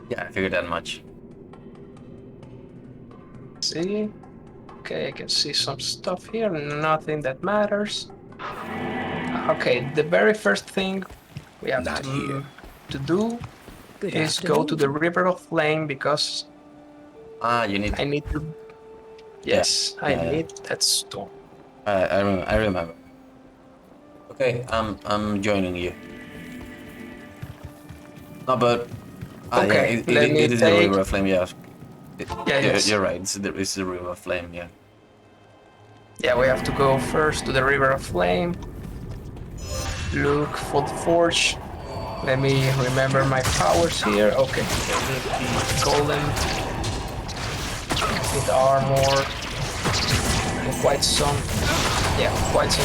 Yeah, I figured that much. See? Okay, I can see some stuff here, nothing that matters. Okay, the very first thing we have Not here. to do Good is go to the afternoon. River of Flame because Ah, you need. I need to. Yeah, Yes, I yeah, yeah. need that stone. I remember. Okay, I'm joining you. No, but yeah, Okay, let me it is the take. River of Flame. Yeah, Yeah, yes. you're right. It's the River of Flame. Yeah. Yeah, we have to go first to the River of Flame. Look for the forge. Let me remember my powers here. Okay, I need the golden with armor. And quite some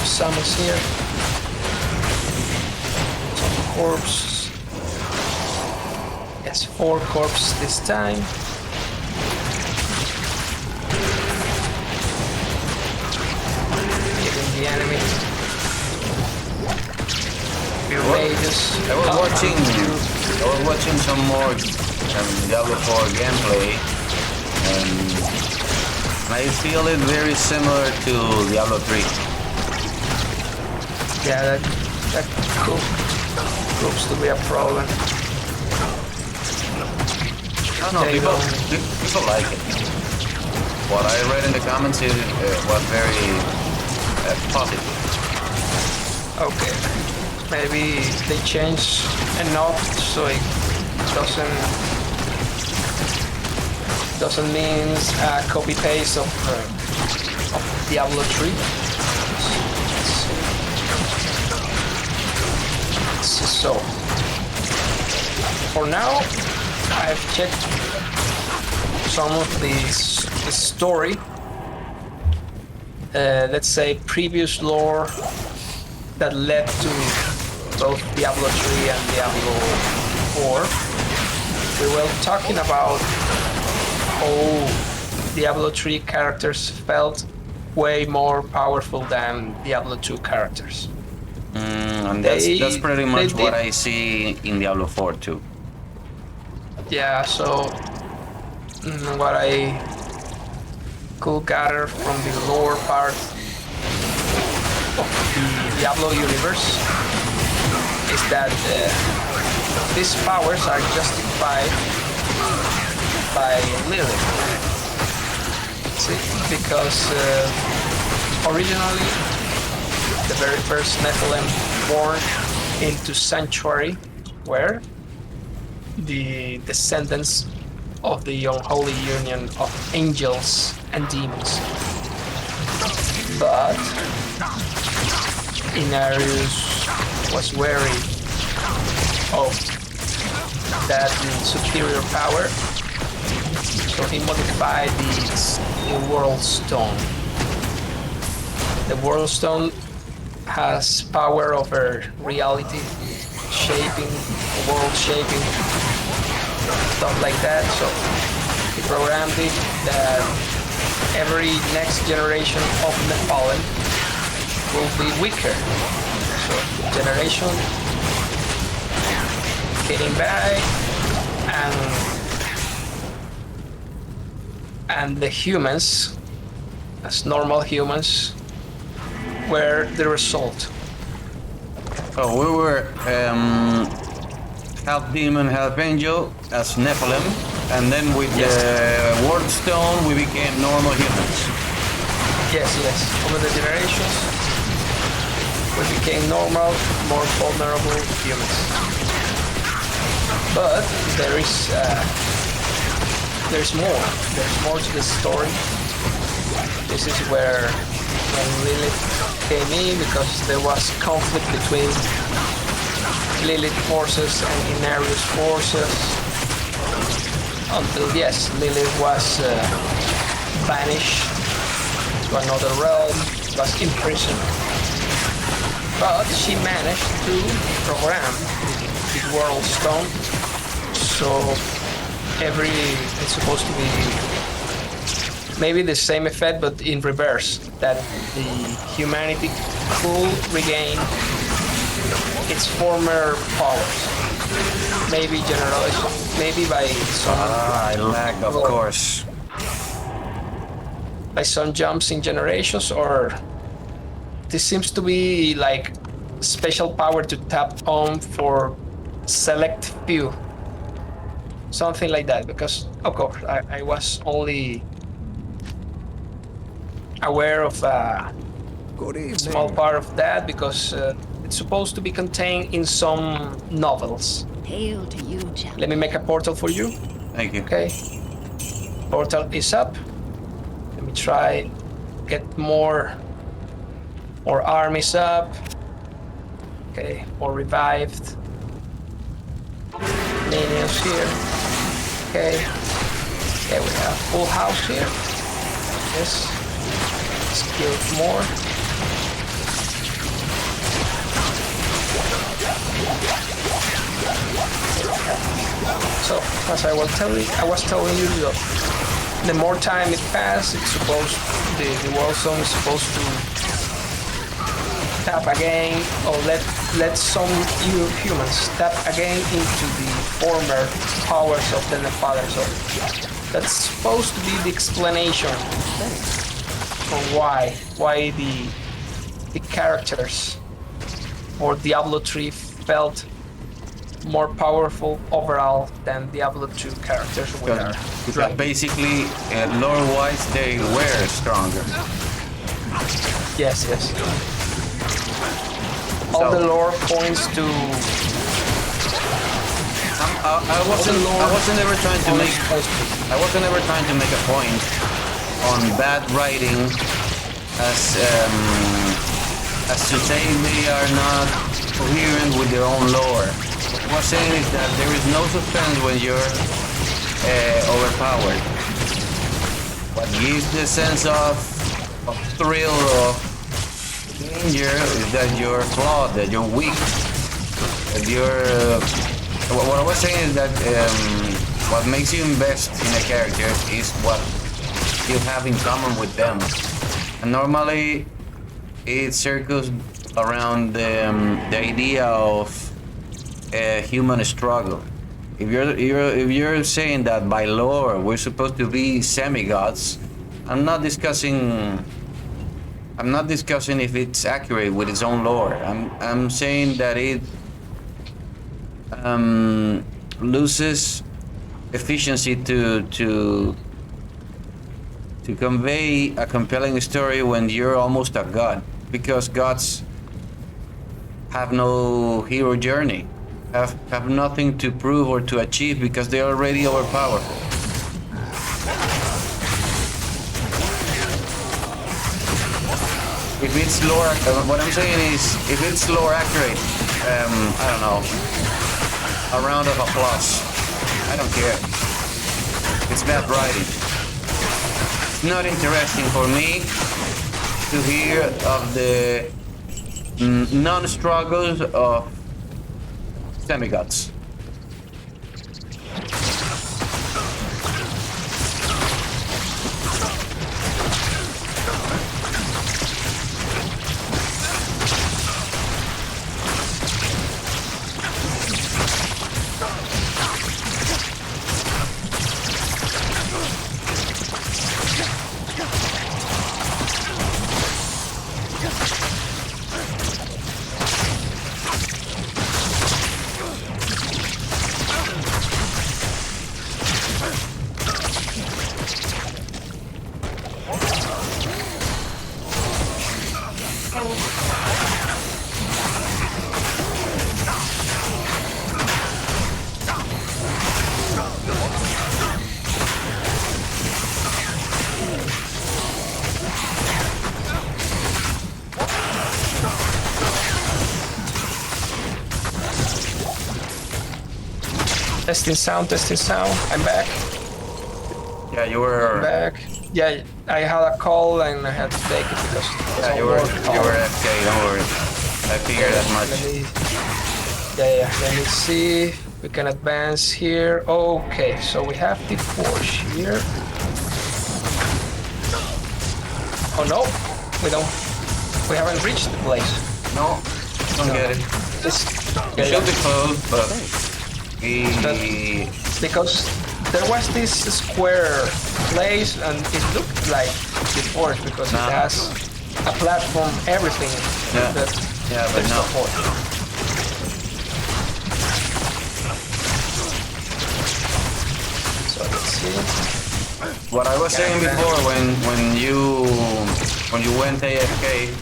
summons here. Some corpses. Yes, 4 corpses this time. Hitting the enemy. I was watching some more Diablo 4 gameplay, and I feel it very similar to Diablo 3. Yeah, that proves to be a problem. I don't know, people like it. What I read in the comments was very positive. Okay, maybe they change enough so it doesn't mean a copy paste of Diablo 3. So for now, I've checked some of the story. Let's say previous lore that led to both Diablo 3 and Diablo 4. We were talking about how Diablo 3 characters felt way more powerful than Diablo 2 characters. And that's pretty much what I see in Diablo 4 too. Yeah, so what I could gather from the lore part of the Diablo universe is that these powers are justified by Lilith. See? Because originally the very first Nephilim born into Sanctuary were the descendants of the unholy union of angels and demons. But Inarius was wary of that superior power, so he modified the World Stone. The World Stone has power over reality, shaping, world shaping, stuff like that. So he programmed it that every next generation of Nephilim will be weaker. So generation came by, and the humans, as normal humans, were the result. So we were half demon, half angel as Nephilim, and then with the World Stone we became normal humans. Yes. Over the generations, we became normal, more vulnerable humans. But there's more. There's more to the story. This is where when Lilith came in, because there was conflict between Lilith forces and Inarius forces, until Lilith was banished to another realm, was imprisoned. But she managed to program the World Stone, so it's supposed to be maybe the same effect, but in reverse, that the humanity could regain its former powers. maybe generation, maybe by some I lag, of course. by some jumps in generations, or this seems to be like special power to tap on for select few, something like that. Because of course I was only aware of a small part of that because it's supposed to be contained in some novels. Hail to you, champion. Let me make a portal for you. Thank you. Okay. Portal is up. Let me try get more armies up. Okay, or revived. Minions here. Okay. Okay, we have full house here. Yes. Skilled more. So, as I was telling you, the more time it passes, it's supposed the world zone is supposed to tap again, or let some humans tap again into the former powers of the Father. So that's supposed to be the explanation for why the characters for Diablo 3 felt more powerful overall than Diablo 2 characters were. Because basically, lore-wise, they were stronger. Yes. All the lore points to. I wasn't ever trying to make. I wasn't ever trying to make a point on bad writing, as to say they are not coherent with their own lore. What I'm saying is that there is no suspense when you're overpowered. What gives the sense of thrill, of danger, is that you're flawed, that you're weak, that you're... what I was saying is that what makes you invest in a character is what you have in common with them. And normally it circles around the idea of a human struggle. If you're saying that by lore we're supposed to be semi-gods, I'm not discussing if it's accurate with its own lore. I'm saying that it loses efficiency to convey a compelling story when you're almost a god, because gods have no hero journey, have nothing to prove or to achieve, because they're already overpowerful. If it's lore, what I'm saying is, if it's lore accurate, I don't know, a round of applause. I don't care. It's bad writing. It's not interesting for me to hear of the non-struggles of semi-gods. Testing sound. I'm back. Yeah, you were back. Yeah, I had a call and I had to take it because you were FK. Don't worry. I figured that much. Let me see. We can advance here. Okay, so we have the forge here. Oh no, we don't. We haven't reached the place. No, don't get it. Just it should be closed, but But He, because there was this square place and it looked like the forest because it has a platform, everything. Yeah. But Yeah, but there's no. forest. So let's see. What I was saying before when you went AFK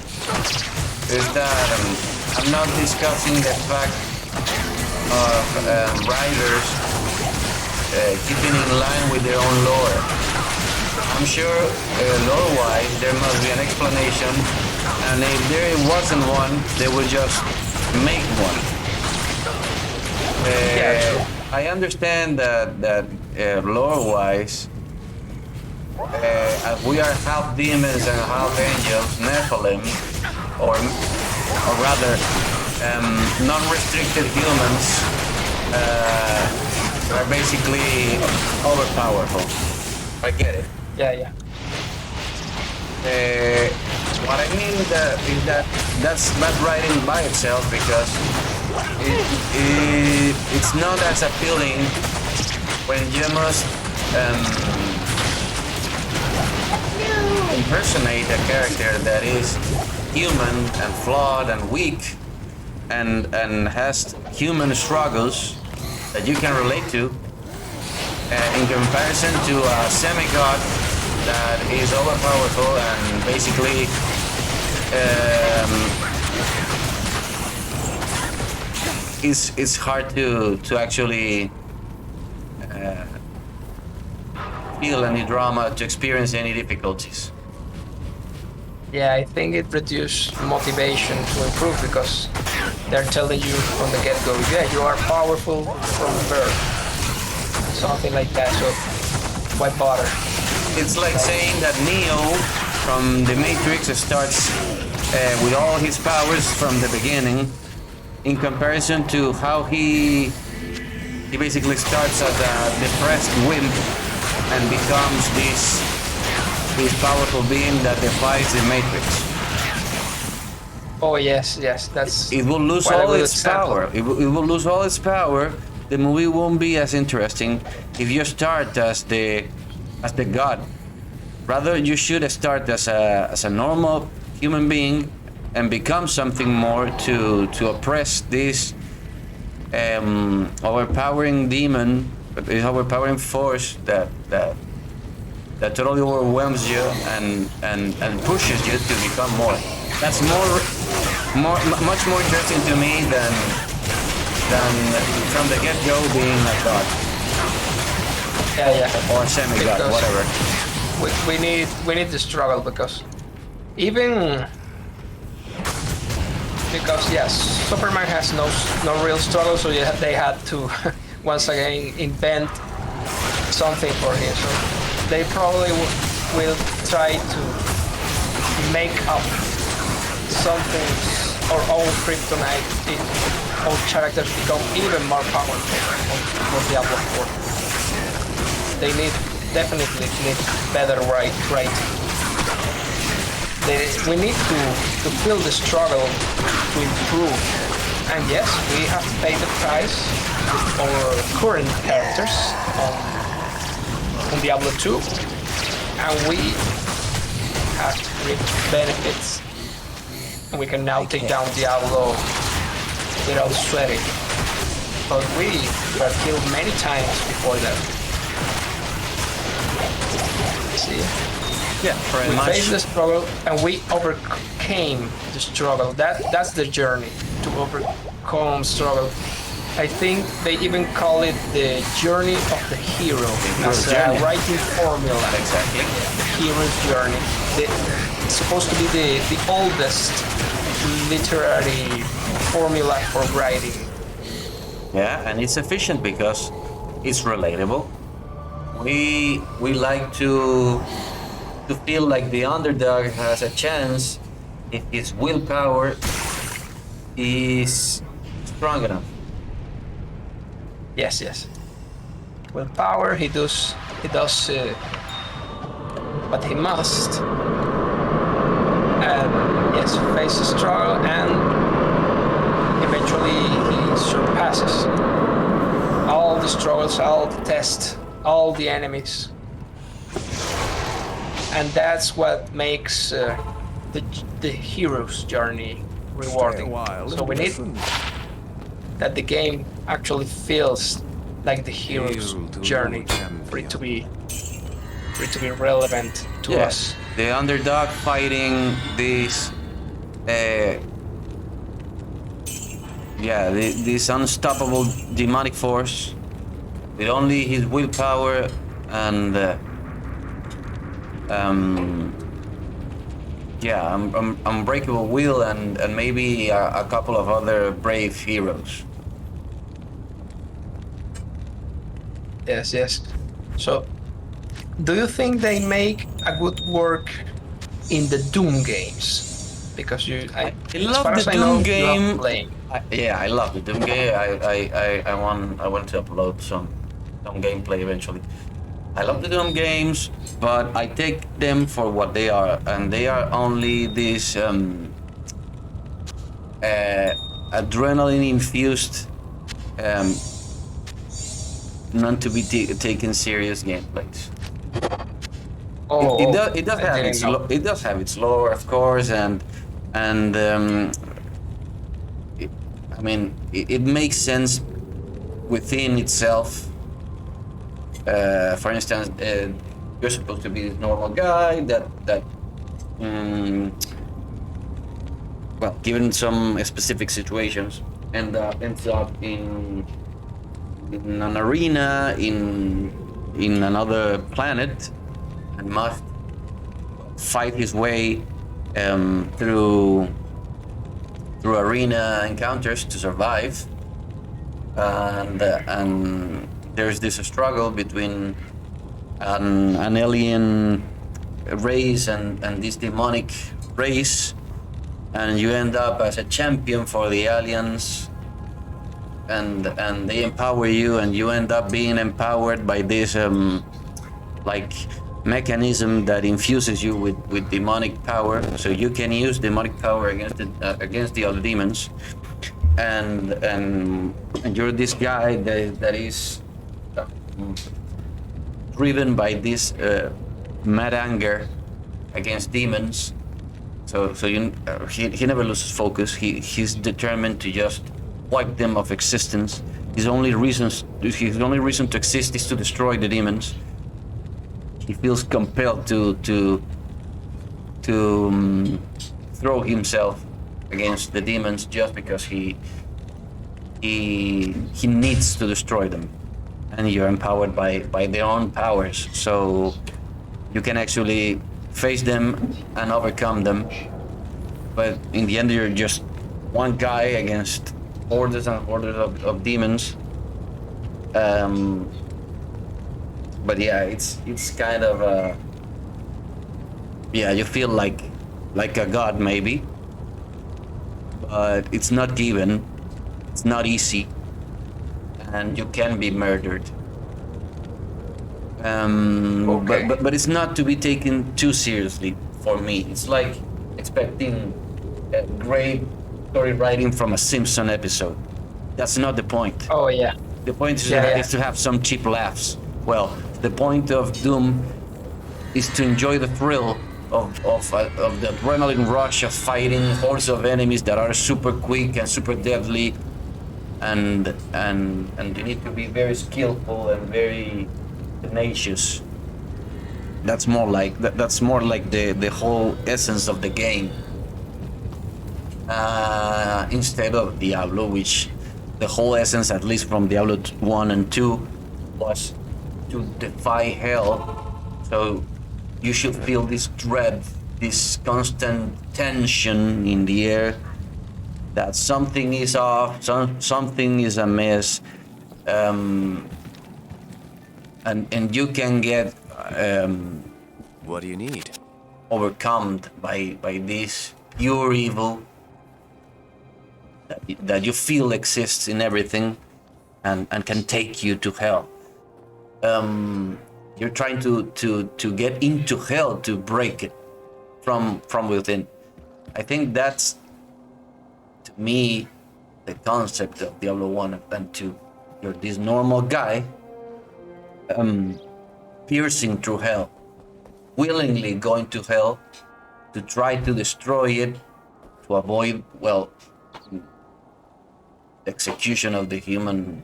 is that I'm not discussing the fact of writers keeping in line with their own lore. I'm sure lore-wise there must be an explanation, and if there wasn't one, they would just make one. I understand that lore-wise, as we are half demons and half angels, Nephilim, or rather, non-restricted humans are basically overpowerful. I get it. Yeah. What I mean is that's bad writing by itself because it's not as appealing when you must impersonate a character that is human and flawed and weak and has human struggles that you can relate to in comparison to a semi-god that is overpowerful and basically it's hard to actually feel any drama, to experience any difficulties. Yeah, I think it reduced motivation to improve because they're telling you from the get-go, yeah, you are powerful from birth. Something like that, so why bother? It's like saying that Neo from the Matrix starts with all his powers from the beginning in comparison to how he basically starts as a depressed wimp and becomes this powerful being that defies the Matrix. Oh yes, that's. It will lose all its power. It will lose all its power. The movie won't be as interesting if you start as the god. Rather, you should start as a normal human being and become something more to oppress this overpowering demon, this overpowering force that totally overwhelms you and pushes you to become more. That's much more interesting to me than from the get-go being a god. Yeah. Or semi-god, whatever. We need the struggle because yes, Superman has no real struggle, so they had to once again invent something for him. So they probably will try to make up something or own kryptonite if all characters become even more powerful for Diablo 4. They definitely need better writing. We need to feel the struggle to improve. And yes, we have to pay the price with our current characters on Diablo 2. And we have to reap benefits. And we can now take down Diablo without sweating. But we were killed many times before that. See? Yeah, pretty much. We faced the struggle and we overcame the struggle. That's the journey, to overcome struggle. I think they even call it the journey of the hero. As a writing formula. Exactly. The hero's journey. It's supposed to be the oldest literary formula for writing. Yeah, and it's efficient because it's relatable. We like to feel like the underdog has a chance if his willpower is strong enough. Yes. Willpower, he does what he must. And yes, face the struggle and eventually he surpasses all the struggles, all the tests, all the enemies. And that's what makes the hero's journey rewarding. So we need that the game actually feels like the hero's journey for it to be relevant to us. The underdog fighting this this unstoppable demonic force with only his willpower and unbreakable will and maybe a couple of other brave heroes. Yes. So, do you think they make a good work in the Doom games? Because I love the Doom game. I love the Doom game. I want to upload some gameplay eventually. I love the Doom games, but I take them for what they are, and they are only this adrenaline-infused, not to be taken serious gameplays. It does have its lore, of course, and it makes sense within itself. For instance, you're supposed to be this normal guy that given some specific situations, ends up in an arena in another planet and must fight his way through arena encounters to survive, and there's this struggle between an alien race and this demonic race, and you end up as a champion for the aliens, and they empower you, and you end up being empowered by this mechanism that infuses you with demonic power, so you can use demonic power against the other demons, and you're this guy that is driven by this mad anger against demons. So he never loses focus. He's determined to just wipe them off existence. His only reason to exist is to destroy the demons. He feels compelled to throw himself against the demons just because he needs to destroy them. And you're empowered by their own powers, so you can actually face them and overcome them. But in the end, you're just one guy against hordes and hordes of demons. But yeah, it's kind of you feel like a god maybe, but it's not given, it's not easy, and you can be murdered. Okay. But it's not to be taken too seriously for me. It's like expecting a great story writing from a Simpson episode. That's not the point. Oh yeah. The point is to have some cheap laughs. Well, the point of Doom is to enjoy the thrill of the adrenaline rush of fighting hordes of enemies that are super quick and super deadly, and you need to be very skillful and very tenacious. That's more like the whole essence of the game, instead of Diablo, which the whole essence, at least from Diablo 1 and 2, was to defy hell. So you should feel this dread, this constant tension in the air that something is off, something is amiss, and you can get what do you need? Overcome by this pure evil that you feel exists in everything and can take you to hell. You're trying to get into hell to break it from within. I think that's, to me, the concept of Diablo 1 and 2. you're this normal guy, piercing through hell, willingly going to hell to try to destroy it, to avoid, well, the execution of the human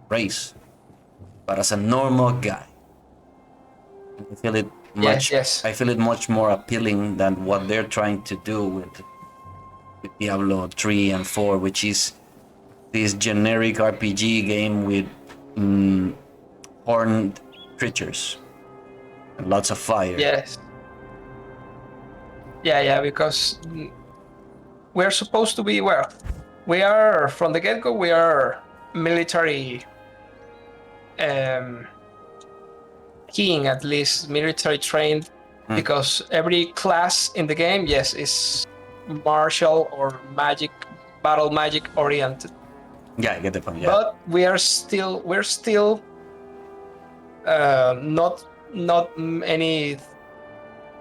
race. But as a normal guy, I feel it much. Yes. I feel it much more appealing than what they're trying to do with Diablo 3 and 4, which is this generic RPG game with horned creatures and lots of fire. Yes. Yeah, because we're supposed to be, well, we are, from the get-go, we are military, keen, at least military trained, because every class in the game, yes, is martial or magic, battle magic oriented. Yeah, I get the point. Yeah. But we're still not any,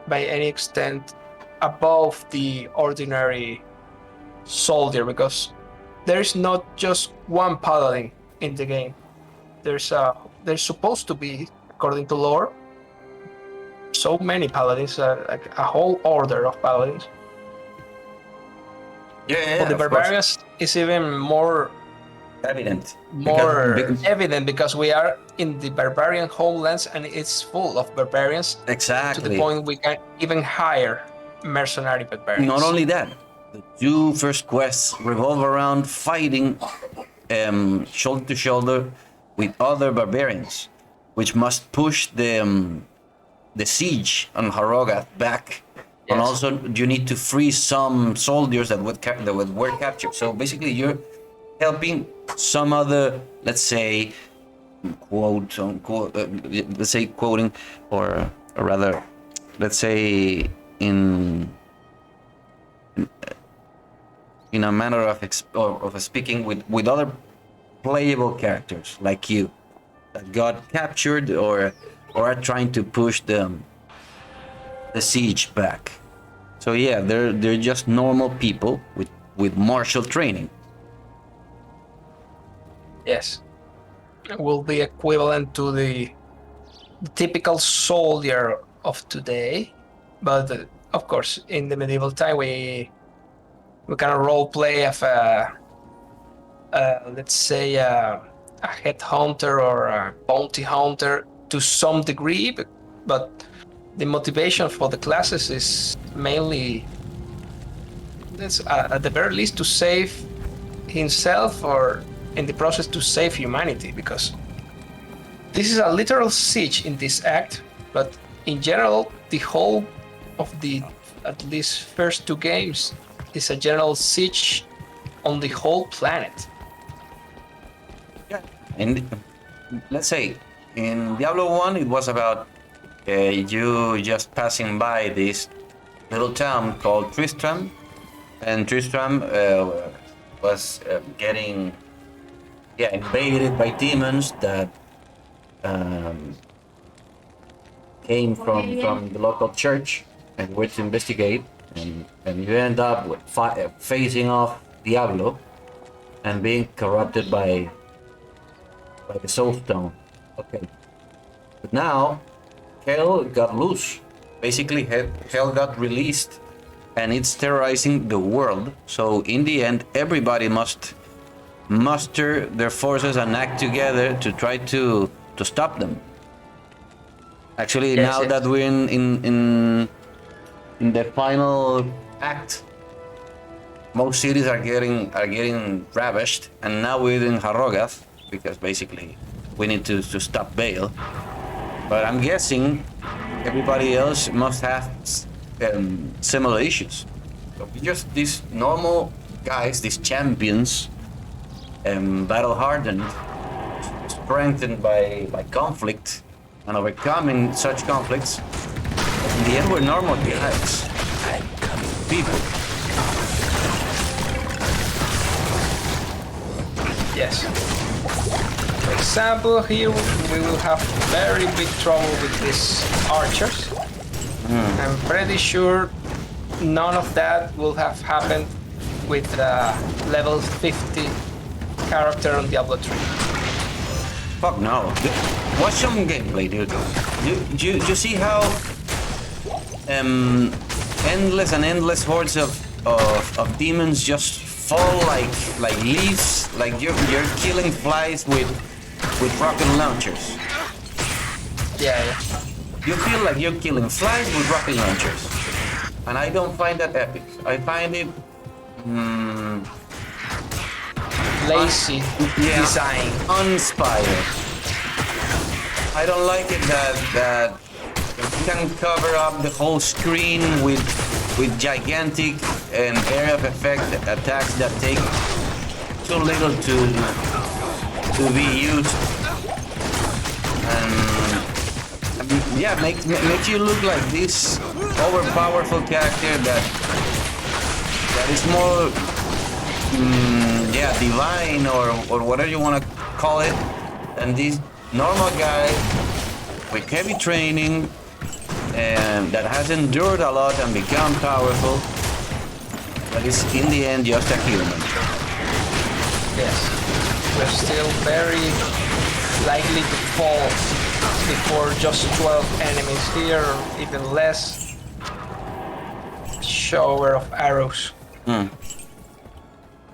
by any extent, above the ordinary soldier, because there's not just one paladin in the game. There's supposed to be, according to lore, so many paladins, like a whole order of paladins. Yeah, But the of course. barbarians is even more Evident. evident, because we are in the barbarian homelands and it's full of barbarians, Exactly. to the point we can even hire mercenary barbarians. Not only that, the two first quests revolve around fighting shoulder to shoulder with other barbarians, which must push the siege on Harrogath back. Yes. And also, you need to free some soldiers that were captured. So basically, you're helping some other, let's say, quote unquote, let's say quoting, or rather, let's say in a manner of speaking with other playable characters like you that got captured or are trying to push the siege back. So yeah, they're just normal people with martial training. Yes, it will be equivalent to the typical soldier of today, but of course, in the medieval time, we kind of role play of let's say a headhunter or a bounty hunter to some degree, but the motivation for the classes is mainly, at the very least, to save himself, or in the process to save humanity, because this is a literal siege in this act, but in general, the whole of the, at least first two games, is a general siege on the whole planet. Yeah. And let's say in Diablo 1, it was about you just passing by this little town called Tristram, and Tristram was getting invaded by demons that came from the local church and were to investigate, and you end up with facing off Diablo and being corrupted by the Soul Stone. Okay, but now Hell got loose. Basically, Hell got released, and it's terrorizing the world. So in the end, everybody must muster their forces and act together to try to stop them. Actually, Yes, now yes. that we're in the final act, most cities are getting ravished, and now we're in Harrogath because basically we need to stop Bale. But I'm guessing everybody else must have similar issues. So we just these normal guys, these champions, battle hardened, strengthened by conflict and overcoming such conflicts. In the end, we're normal guys, people. Yes. For example, here we will have very big trouble with these archers. I'm pretty sure none of that will have happened with the level 50 character on Diablo 3. Fuck no. Watch some gameplay, dude. You see how endless and endless hordes of demons just fall like leaves, like you're killing flies with rocket launchers. Yeah. You feel like you're killing flies with rocket launchers, and I don't find that epic. I find it Lazy design. uninspired. I don't like it that you can cover up the whole screen with gigantic and area of effect attacks that take too little to be used, and yeah, makes you look like this overpowerful character that is more divine or whatever you want to call it, and this normal guy with heavy training and that has endured a lot and become powerful, but is in the end just a human. Yes, we're still very likely to fall before just 12 enemies here, or even less. Shower of arrows.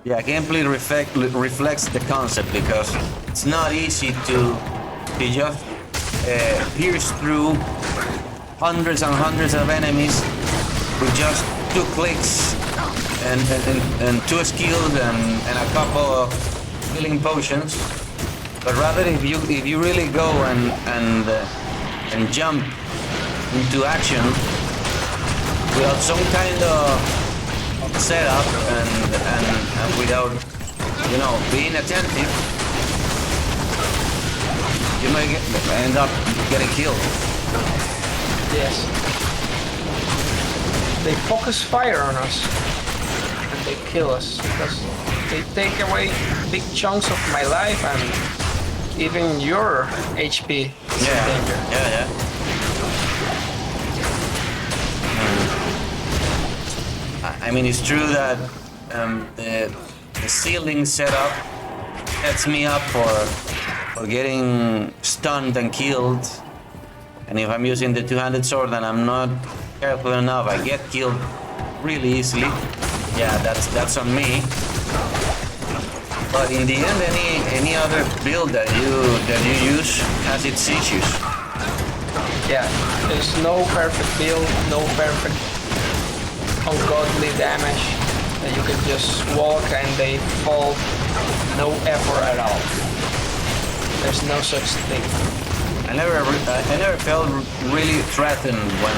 Yeah, gameplay reflects the concept, because it's not easy to just pierce through hundreds and hundreds of enemies with just 2 clicks and 2 skills and a couple of healing potions. But rather, if you really go and jump into action without some kind of setup and without, being attentive, you may end up getting killed. Yes. They focus fire on us and they kill us because they take away big chunks of my life, and even your HP is in danger. Yeah. I mean, it's true that the ceiling setup sets me up for getting stunned and killed. And if I'm using the two-handed sword and I'm not careful enough, I get killed really easily. Yeah, that's on me. But in the end, any other build that you use has its issues. Yeah, there's no perfect build, no perfect ungodly damage that you can just walk and they fall, no effort at all. There's no such thing. I never felt really threatened when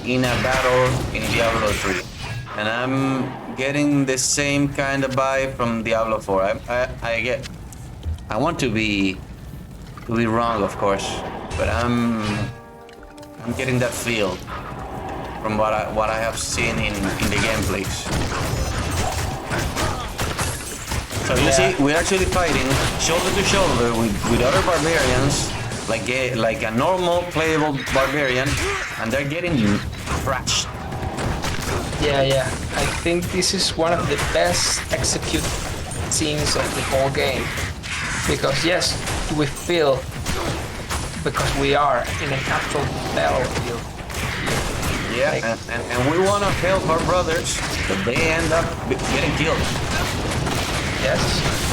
in a battle in Diablo 3, and I'm getting the same kind of vibe from Diablo 4. I want to be wrong, of course, but I'm getting that feel from what I have seen in the gameplays. So you see, we're actually fighting shoulder to shoulder with other barbarians, like a normal playable barbarian, and they're getting thrashed. Yeah. I think this is one of the best executed scenes of the whole game. Because yes, we feel, because we are in an actual battlefield. Yeah, and we want to help our brothers, but they end up getting killed. Yes.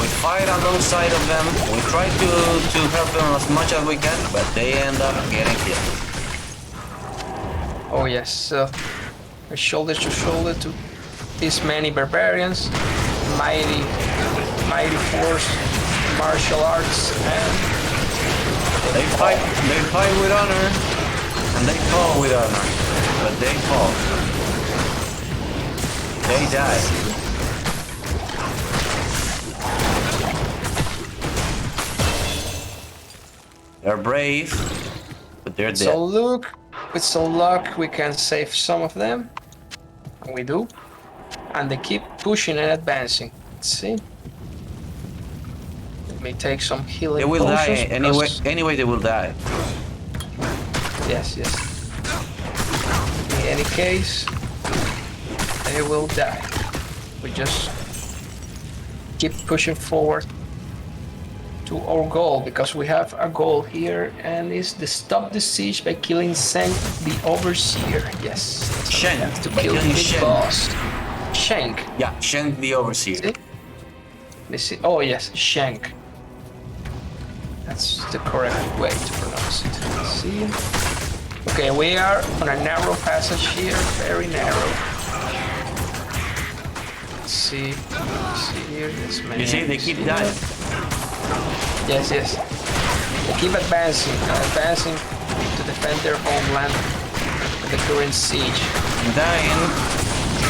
We fight alongside of them, we try to help them as much as we can, but they end up getting killed. Oh yes, we're shoulder to shoulder to these many barbarians, mighty force, martial arts, and they fight with honor, and they fall with honor, but they fall. They die. They're brave, but they're dead. So look, with some luck we can save some of them, and we do, and they keep pushing and advancing. Let's see. It may take some healing. They will die anyway. because- Anyway, they will die. Yes. In any case, they will die. We just keep pushing forward to our goal, because we have a goal here, and it's to stop the siege by killing Shank the Overseer. Yes. Shank, To by kill the killing big Shank. boss. Shank. Yeah, Shank the Overseer. See? Let's see. Oh yes, Shank. That's the correct way to pronounce it. Let's see. Okay, we are on a narrow passage here, very narrow. Let's see. Let's see here. There's many You see, they keep enemies dying. here. Yes, yes. They keep advancing to defend their homeland with the current siege. Dying,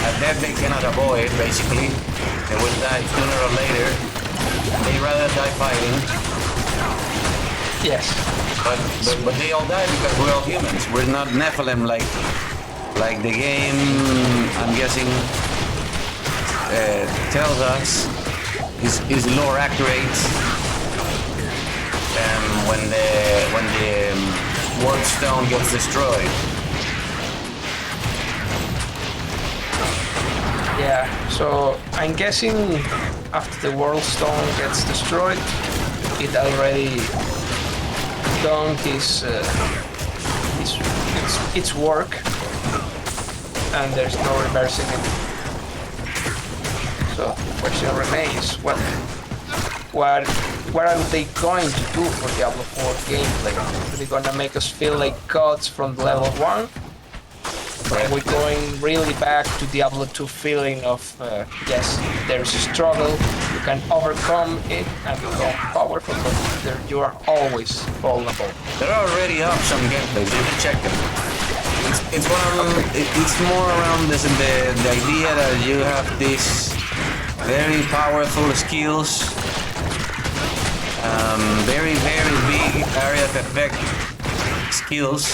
a death they cannot avoid, basically. They will die sooner or later. They rather die fighting. Yes. But they all die because we're all humans. We're not Nephilim like the game, I'm guessing, tells us is lore accurate. When the World Stone gets destroyed. Yeah, so I'm guessing after the World Stone gets destroyed, it already done its work, and there's no reversing it. So the question remains, what are they going to do for Diablo 4 gameplay? Are they gonna make us feel like gods from level 1? And we're going really back to Diablo 2 feeling of, yes, there's a struggle, you can overcome it and become powerful, but you are always vulnerable. They're already up some gameplays, you can check them. It's more around this, the idea that you have these very powerful skills, very big area of effect skills.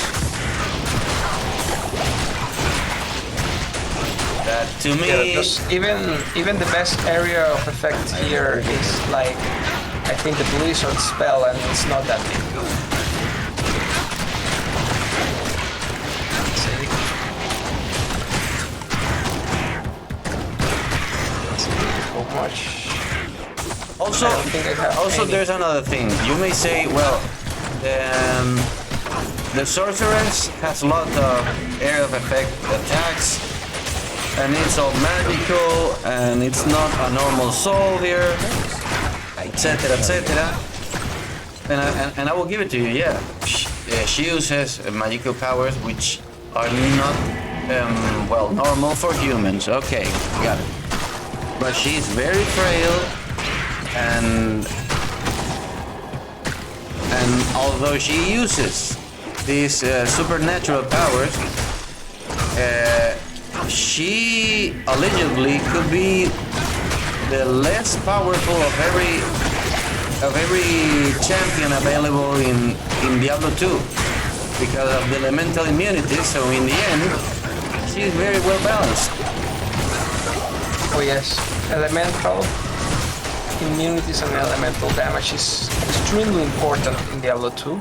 That to me, yeah, even the best area of effect here is like, I think the Blizzard spell, and it's not that big. So much. Also, there's another thing. You may say, well, the sorceress has a lot of area of effect attacks, and it's all magical, and it's not a normal soldier, etc., etc. And I will give it to you. Yeah, she uses magical powers which are not well, normal for humans. Okay, got it. But she's very frail, and although she uses these supernatural powers, she allegedly could be the less powerful of every champion available in Diablo 2 because of the elemental immunity. So in the end, she's very well balanced. Oh yes, elemental immunities and elemental damage is extremely important in Diablo 2.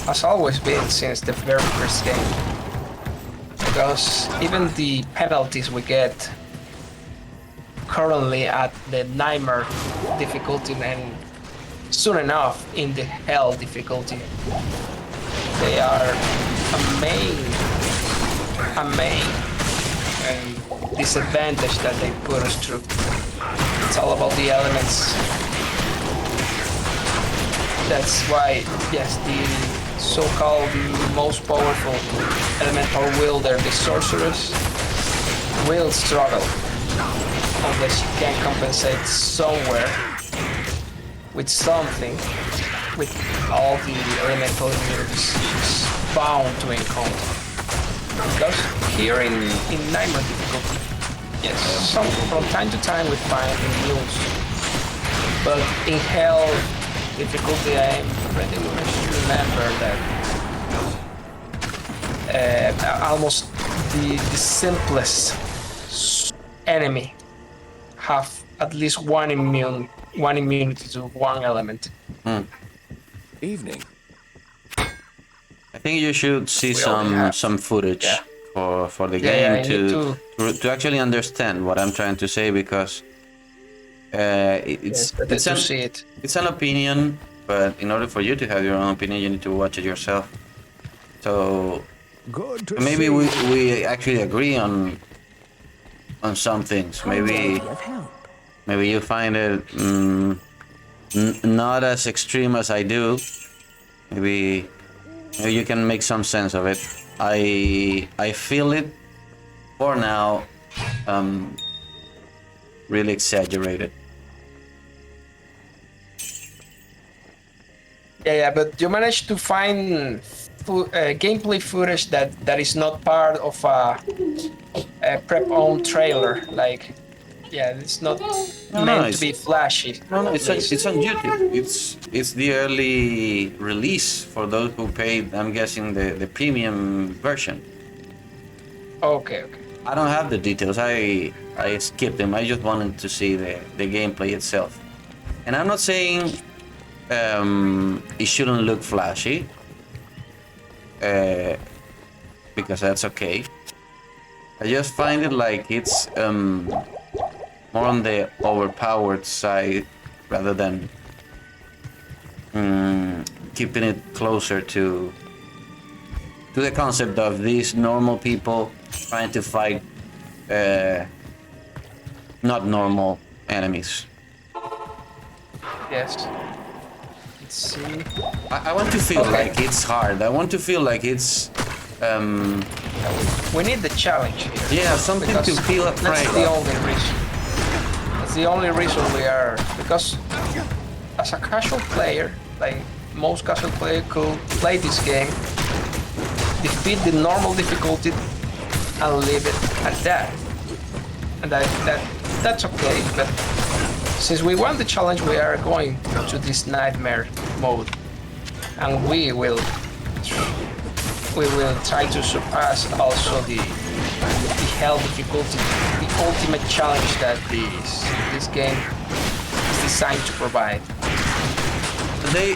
Has always been since the very first game. Because even the penalties we get currently at the Nightmare difficulty and soon enough in the Hell difficulty, they are a main disadvantage that they put us through. It's all about the elements. That's why, yes, the so-called most powerful elemental wielder, the sorceress, will struggle unless she can compensate somewhere with something, with all the elemental immunities she's bound to encounter. Because here in Nightmare difficulty, yes, from time to time we find immunes, but in Hell difficulty I pretty much remember that almost the simplest enemy have at least one immunity to one element. Evening. I think you should see some footage for the game to actually understand what I'm trying to say, because Yes, better it's to an see it. it's an opinion, but in order for you to have your own opinion, you need to watch it yourself. So Good to maybe see we actually agree on some things. Maybe you find it not as extreme as I do. Maybe you can make some sense of it. I feel it for now. Really exaggerated. Yeah, but you managed to find gameplay footage that is not part of a prep-owned trailer. Like, yeah, it's not No, meant to be flashy. no, At least. it's on YouTube. It's the early release for those who paid. I'm guessing the premium version. Okay. I don't have the details. I skipped them. I just wanted to see the gameplay itself. And I'm not saying it shouldn't look flashy, because that's okay. I just find it like it's more on the overpowered side rather than keeping it closer to the concept of these normal people trying to fight not normal enemies. Yes. Let's see. I want to feel like it's hard. I want to feel like it's We need the challenge here. yeah, something to feel afraid That's the of. only reason. That's the only reason we are, because as a casual player, like most casual player could play this game, defeat the normal difficulty, and leave it at that. And that's okay. But since we want the challenge, we are going to this nightmare mode, and we will try to surpass also the hell difficulty, the ultimate challenge that this game is designed to provide. They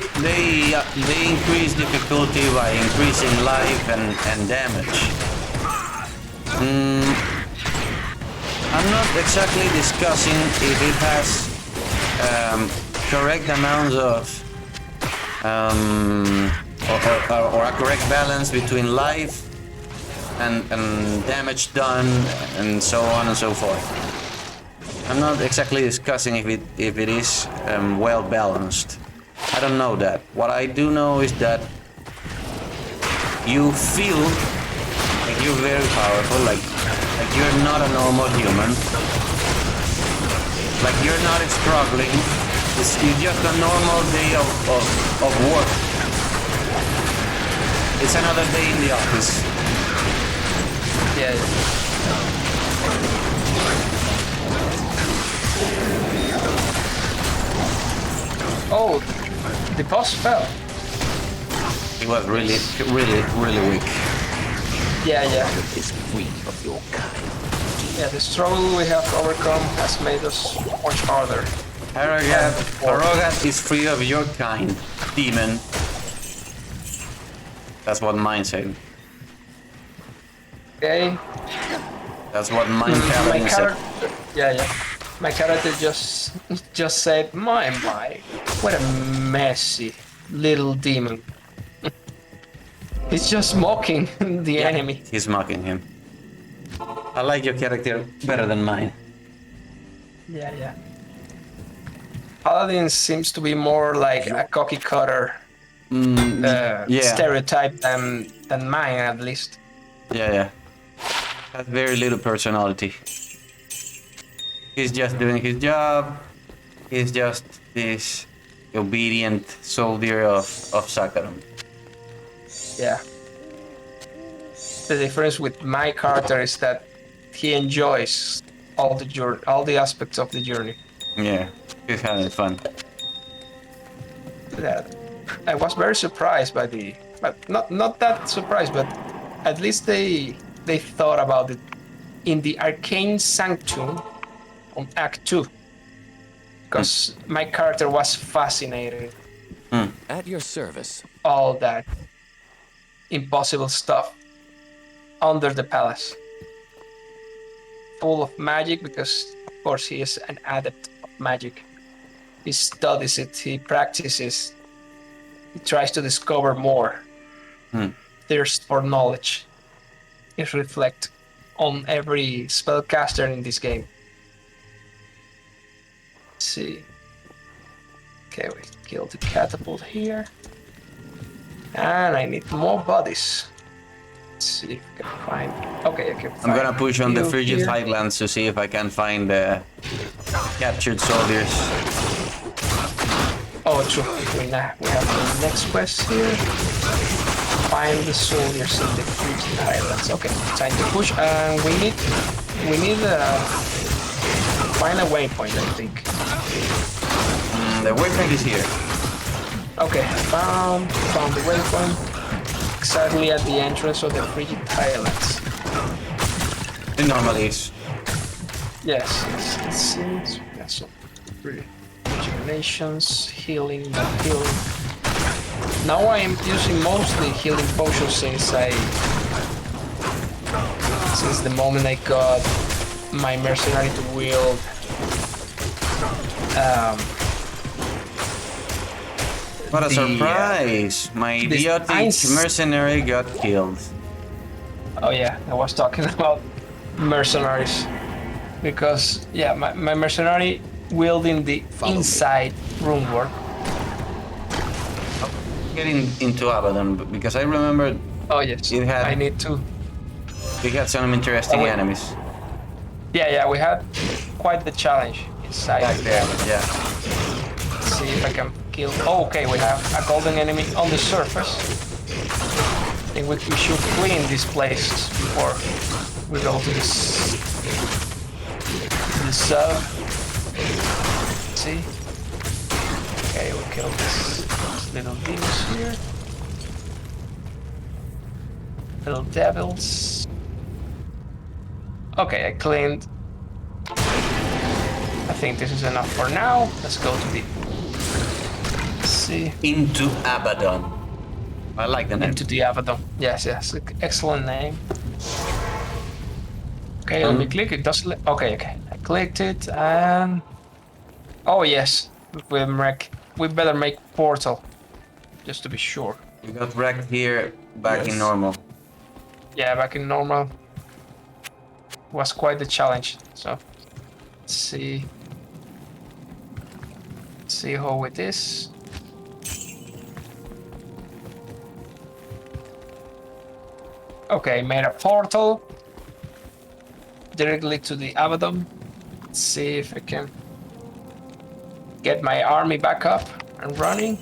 increase difficulty by increasing life and damage. I'm not exactly discussing if it has correct amounts of or a correct balance between life and damage done and so on and so forth. I'm not exactly discussing if it is well balanced. I don't know that. What I do know is that you feel like you're very powerful, like you're not a normal human, like you're not struggling. It's just a normal day of work. It's another day in the office. Yeah. Oh, the boss fell. He was really weak. Yeah. is free of your kind. Yeah, the struggle we have overcome has made us much harder. Arrogant is free of your kind, demon. That's what mine said. Okay. That's what mine My paladin said. character. Yeah. My character just said, my, what a messy little demon. He's just mocking the enemy. He's mocking him. I like your character better than mine. Yeah. Paladin seems to be more like a cookie cutter stereotype than mine, at least. Yeah. Has very little personality. He's just doing his job. He's just this obedient soldier of Sakharov. Yeah. The difference with my character is that he enjoys all the journey, all the aspects of the journey. Yeah, he's having fun. That I was very surprised by but not that surprised, but at least they thought about it in the Arcane Sanctum on Act 2, because my character was fascinated. At your service. All that impossible stuff under the palace, full of magic, because of course he is an adept magic. He studies it, he practices, he tries to discover more. Thirst for knowledge is reflect on every spellcaster in this game. Let's see. Okay, we killed the catapult here. And I need more bodies. Let's see if I can find. Okay, I can find. I'm gonna push on the you Frigid here. Highlands to see if I can find captured soldiers. Oh, true. We have the next quest here. Find the soldiers in the Frigid Highlands. Okay, time to push. And we need find a waypoint, I think. The waypoint is here. Okay, found the waypoint. Exactly at the entrance of the Frigid Highlands. It normally is. Yes, let's see. Yeah, so regenerations, healing, not healing. Now I am using mostly healing potions since the moment I got my mercenary to wield What a surprise! My idiotic mercenary got killed. Oh yeah, I was talking about mercenaries. Because, yeah, my mercenary wielding the inside room work. Getting into Abaddon, because I remember Oh yes, it had, I need to. we had some interesting enemies. Yeah, we had quite the challenge inside. Back there, yeah. Let's see if I can kill. Oh, okay, we have a golden enemy on the surface. I think we should clean this place before we go to the sub. Let's see. Okay, we killed this little demons here. Little devils. Okay, I cleaned. I think this is enough for now. Let's go to the. Let's see. Into Abaddon. I like the name. Into the Abaddon. Yes, excellent name. Okay, let me click it. Does okay. I clicked it and. Oh yes, we better make portal, just to be sure. We got wrecked here, back in normal. Yeah, back in normal. Was quite the challenge. So, let's see. See how it is. Okay, made a portal directly to the Abaddon. Let's see if I can get my army back up and running.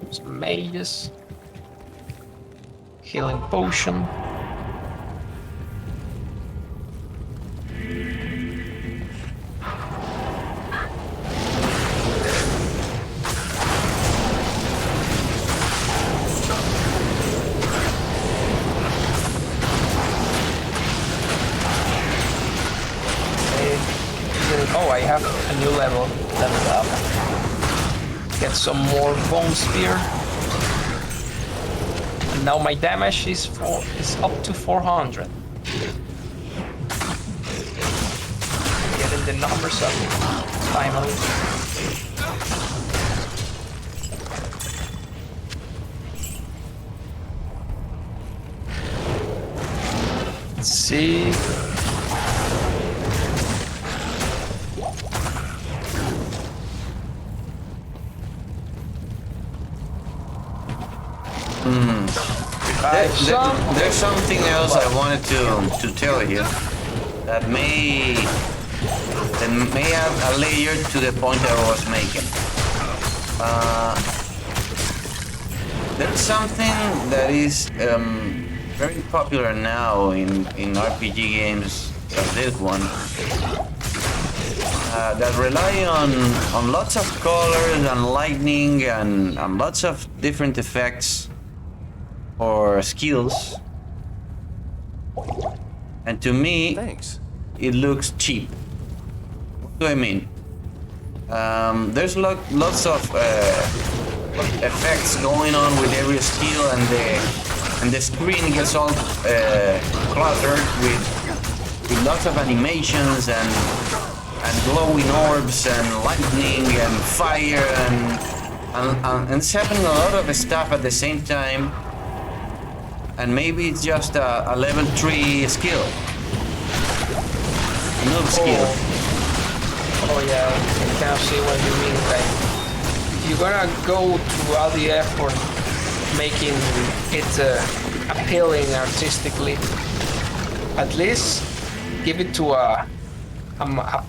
Some mages. Healing potion. Oh, I have a new level up. Get some more bone spear. And now my damage is up to 400. Getting the numbers up finally. Let's see. There's something else I wanted to tell you that may add a layer to the point I was making. There's something that is very popular now in RPG games like this one that rely on lots of colors and lightning and lots of different effects or skills, and to me it looks cheap. What do I mean? There's lots of effects going on with every skill, and the screen gets all cluttered with lots of animations and glowing orbs and lightning and fire and it's happening a lot of stuff at the same time. And maybe it's just a level 3 skill. Noob skill. Oh yeah, I can see what you mean. Like, you're gonna go through all the effort making it appealing artistically. At least give it to a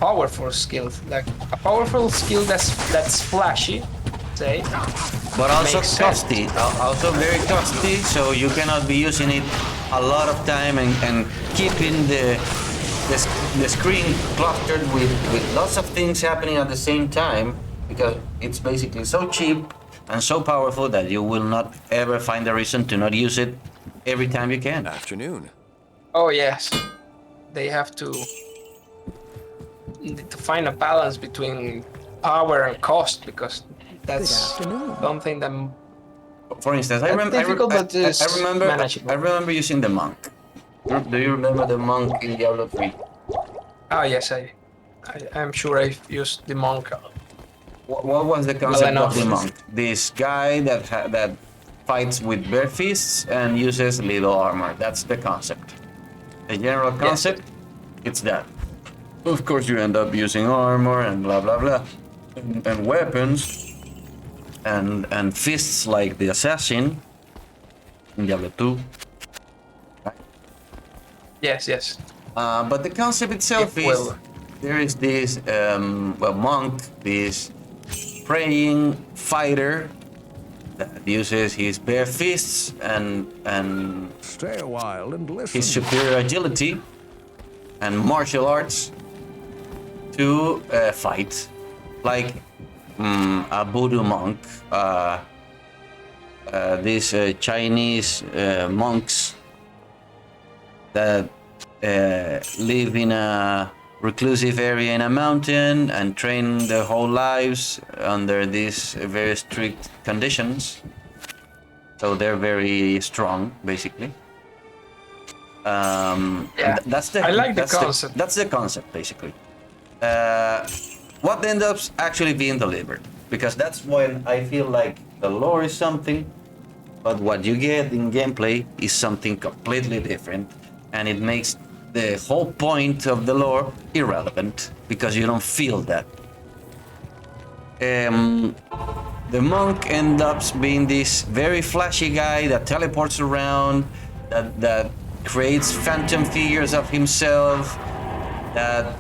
powerful skill, like a powerful skill that's flashy, say. But also Makes costly, also very costly, so you cannot be using it a lot of time and keeping the screen clustered with lots of things happening at the same time, because it's basically so cheap and so powerful that you will not ever find a reason to not use it every time you can. Afternoon. Oh yes, they have to find a balance between power and cost, because that's something that For instance, I difficult, but is manageable. I remember using the monk. Do you remember the monk in Diablo 3? Oh yes, I'm sure I've used the monk. What was the concept enough. of the monk? This guy that fights with bare fists and uses little armor. That's the concept. The general concept, it's that. Of course, you end up using armor and blah blah blah, and weapons, and fists like the assassin in Diablo 2. Yes. But the concept itself is there is this monk, this praying fighter that uses his bare fists and Stay a while and listen. his superior agility and martial arts to fight, like a voodoo monk, these Chinese monks that live in a reclusive area in a mountain and train their whole lives under these very strict conditions. So they're very strong, basically. That's the I like the that's concept. That's the concept, basically. What ends up actually being delivered, because that's when I feel like the lore is something, but what you get in gameplay is something completely different, and it makes the whole point of the lore irrelevant because you don't feel that. The monk ends up being this very flashy guy that teleports around, that creates phantom figures of himself, that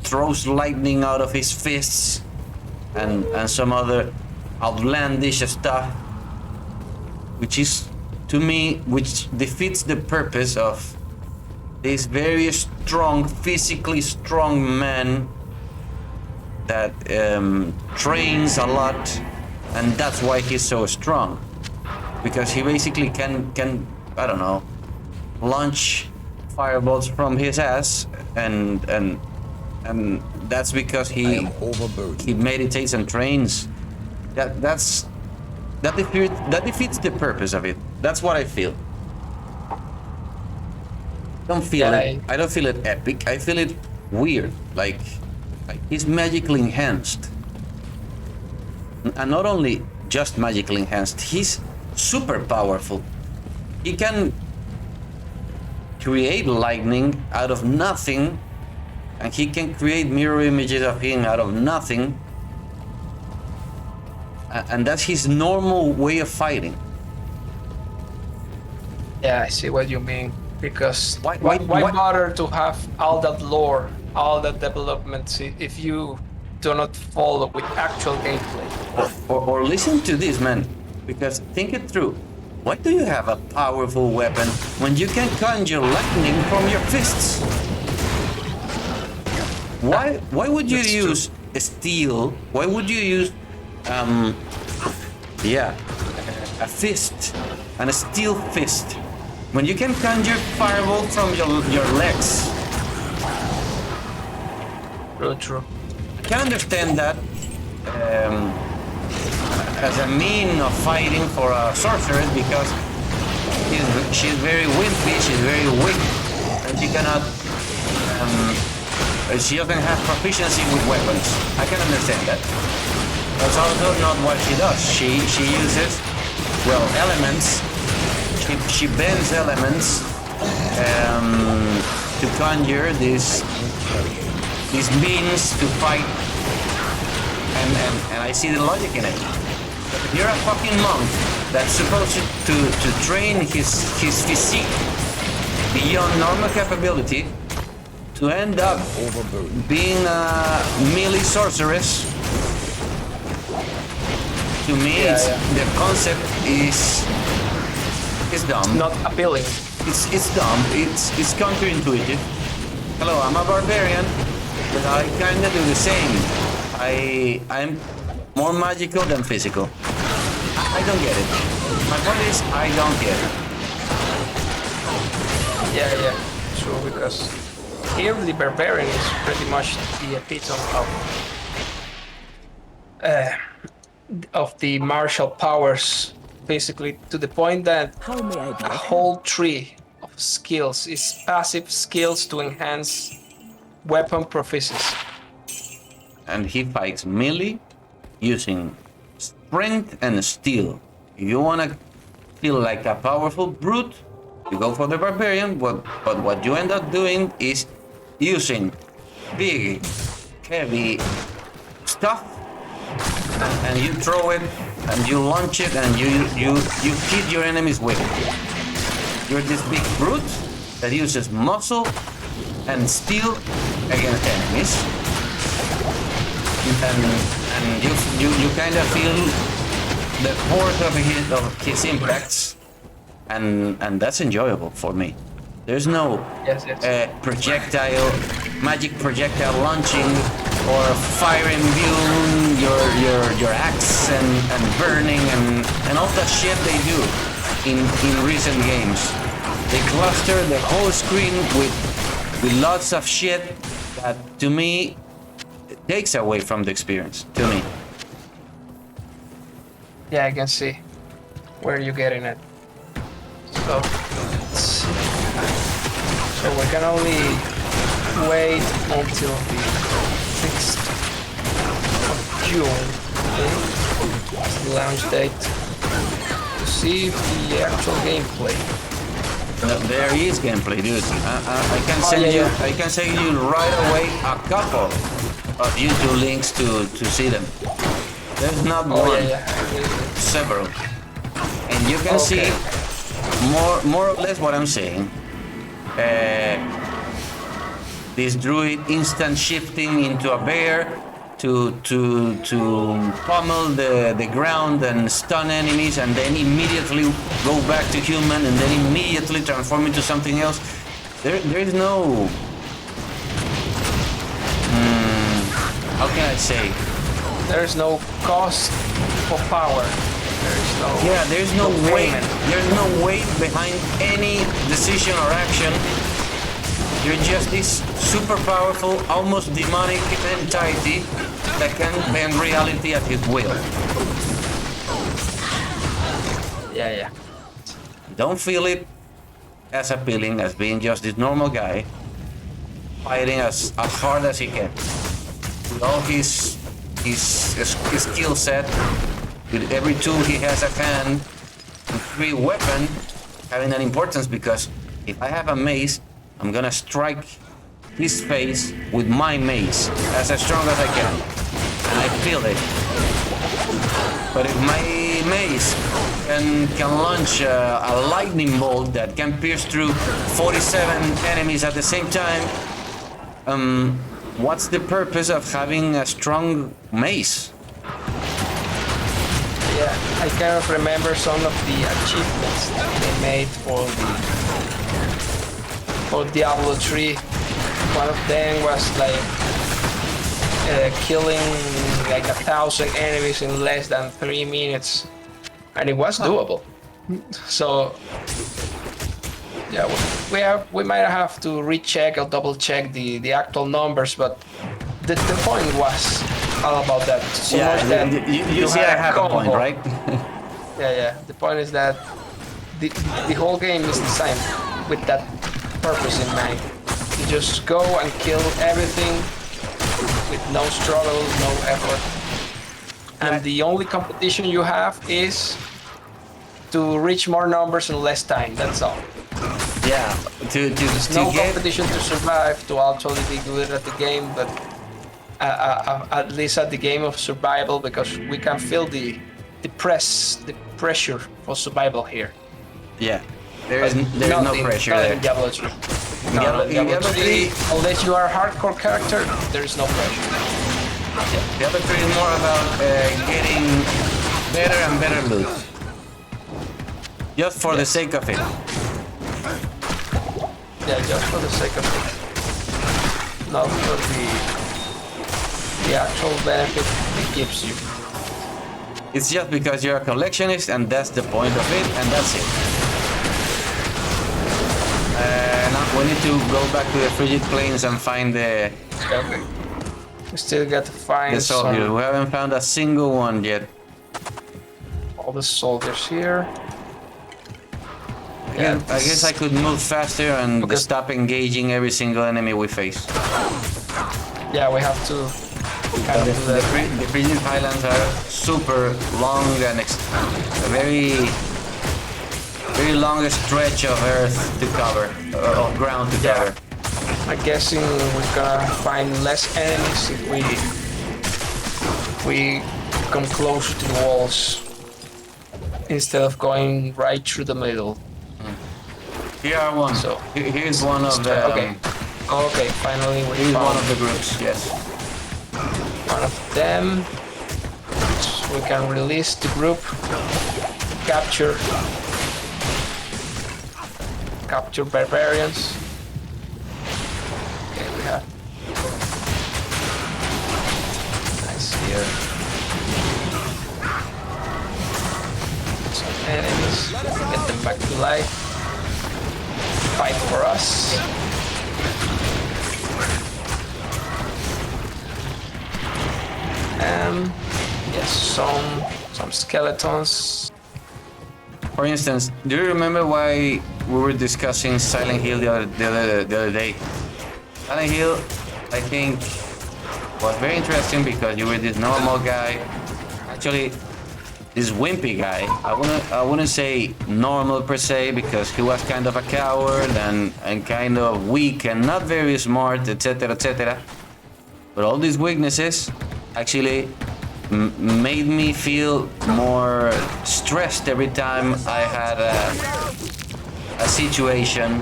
throws lightning out of his fists, and some other outlandish stuff, which is, to me, which defeats the purpose of this very strong, physically strong man that trains a lot, and that's why he's so strong, because he basically can I don't know, launch fireballs from his ass, and that's because he meditates and trains. That defeats the purpose of it. That's what I feel. Don't feel it. I don't feel it epic. I feel it weird. Like he's magically enhanced, and not only just magically enhanced. He's super powerful. He can create lightning out of nothing, and he can create mirror images of him out of nothing, and that's his normal way of fighting. Yeah, I see what you mean. Because why bother to have all that lore, all that development if you do not follow with actual gameplay? Or listen to this, man, because think it through. Why do you have a powerful weapon when you can conjure lightning from your fists? Why would you use steel? Why would you use a fist and a steel fist when you can conjure fireball from your legs? True. I can understand that as a mean of fighting for a sorceress, because she's very wimpy, she's very weak, and she cannot she doesn't have proficiency with weapons. I can understand that. That's also not what she does. She uses, well, elements. She bends elements to conjure these beings to fight, and I see the logic in it. But if you're a fucking monk that's supposed to train his physique beyond normal capability to end up being a melee sorceress, to me, the concept is dumb. Not appealing. It's dumb. It's counterintuitive. Hello, I'm a barbarian, but I kinda do the same. I'm more magical than physical. I don't get it. My point is, I don't get it. Yeah, true, because here the barbarian is pretty much the epitome of the martial powers, basically, to the point that a whole tree of skills is passive skills to enhance weapon proficiency. And he fights melee using strength and steel. If you wanna feel like a powerful brute, you go for the barbarian, but what you end up doing is using big, heavy stuff, and you throw it, and you launch it, and you hit your enemies with it. You're this big brute that uses muscle and steel against enemies, and you kind of feel the force of his impacts, and that's enjoyable for me. There's no magic projectile launching or fire imbue your axe and burning and all that shit they do in recent games. They cluster the whole screen with lots of shit that, to me, takes away from the experience. To me. Yeah, I can see where you're getting it. So, let's see. So we can only wait until the 6th of June, the launch date, to see the actual gameplay. No, there is gameplay, dude. I can send you. I can send you right away a couple of YouTube links to see them. There's not one, several, and you can see more or less what I'm saying. This druid instant shifting into a bear to pummel the ground and stun enemies, and then immediately go back to human, and then immediately transform into something else. There is no how can I say? There is no cost for power. There's no weight. There's no weight behind any decision or action. You're just this super powerful, almost demonic entity that can bend reality at his will. Yeah. Don't feel it as appealing as being just this normal guy fighting as hard as he can. With all his skill set, with every tool he has at hand, and every weapon having an importance, because if I have a mace, I'm gonna strike his face with my mace as strong as I can, and I feel it. But if my mace can launch a lightning bolt that can pierce through 47 enemies at the same time, what's the purpose of having a strong mace? Yeah, I kind of remember some of the achievements that they made for Diablo 3. One of them was like killing like 1,000 enemies in less than 3 minutes, and it was doable. So yeah, we might have to recheck or double check the actual numbers, but the point was all about that. So you see I have a point, right? Yeah. The point is that the whole game is designed with that purpose in mind. If just go and kill everything with no struggle, no effort. And the only competition you have is to reach more numbers in less time. That's all. Yeah, There's no competition to survive, to actually be good at the game, but at least at the game of survival, because we can feel the pressure for survival here. Yeah, there's no pressure not there. in Diablo 3. In Diablo 3, unless you are a hardcore character, there is no pressure. Diablo 3 is more about getting better and better loot. Just for the sake of it. Yeah, just for the sake of it. Not for the actual benefit it gives you. It's just because you're a collectionist and that's the point of it, and that's it. Now we need to go back to the frigid plains and find the Okay. We still got to find soldiers. some, We haven't found a single one yet. all the soldiers here. I guess I could move faster and Okay. stop engaging every single enemy we face. Yeah, we have to kind of do that. The frigid highlands are super long and a very long stretch of earth to cover, of ground to cover. I'm guessing we're gonna find less enemies if we come closer to the walls instead of going right through the middle. Here are one. So Here's one of the. Okay, finally we Here's found one of the groups. Yes. one of them. So we can release the group, capture barbarians. Okay, we have nice here. Some enemies. Get them back to life. Fight for us. Yes, some skeletons. For instance, do you remember why we were discussing Silent Hill the other day? Silent Hill, I think, was very interesting because you were this normal guy. Actually, this wimpy guy. I wouldn't say normal per se because he was kind of a coward and kind of weak and not very smart, etc., etc. But all these weaknesses actually made me feel more stressed every time I had a situation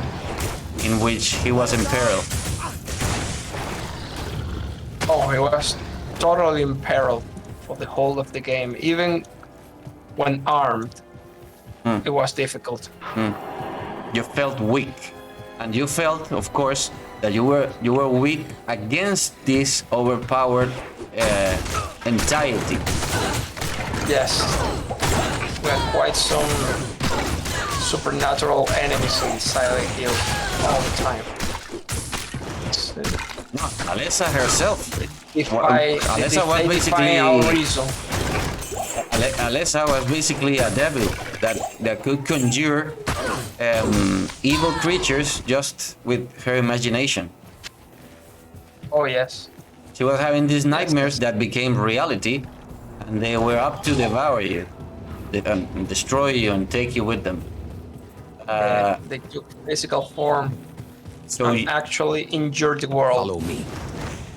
in which he was in peril. Oh, he was totally in peril for the whole of the game. Even when armed, it was difficult. You felt weak, and you felt, of course, that you were weak against this overpowered entirety. Yes, we had quite some supernatural enemies in Silent Hill all the time. No, Alessa herself. Alessa was basically our reason. Alessa was basically a devil that could conjure evil creatures just with her imagination. Oh yes. She was having these nightmares that became reality, and they were up to devour you, and destroy you, and take you with them. They took physical form So and actually injured the world. Follow me.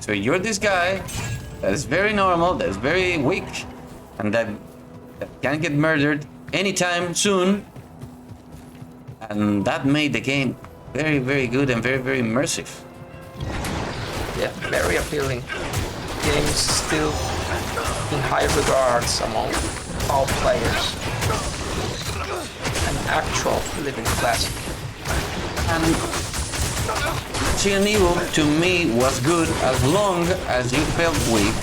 So you're this guy that is very normal, that is very weak, and that can get murdered anytime soon. And that made the game very, very good and very, very immersive. Yeah, very appealing. Game is still in high regards among all players. An actual living classic. And Resident Evil to me was good as long as you felt weak.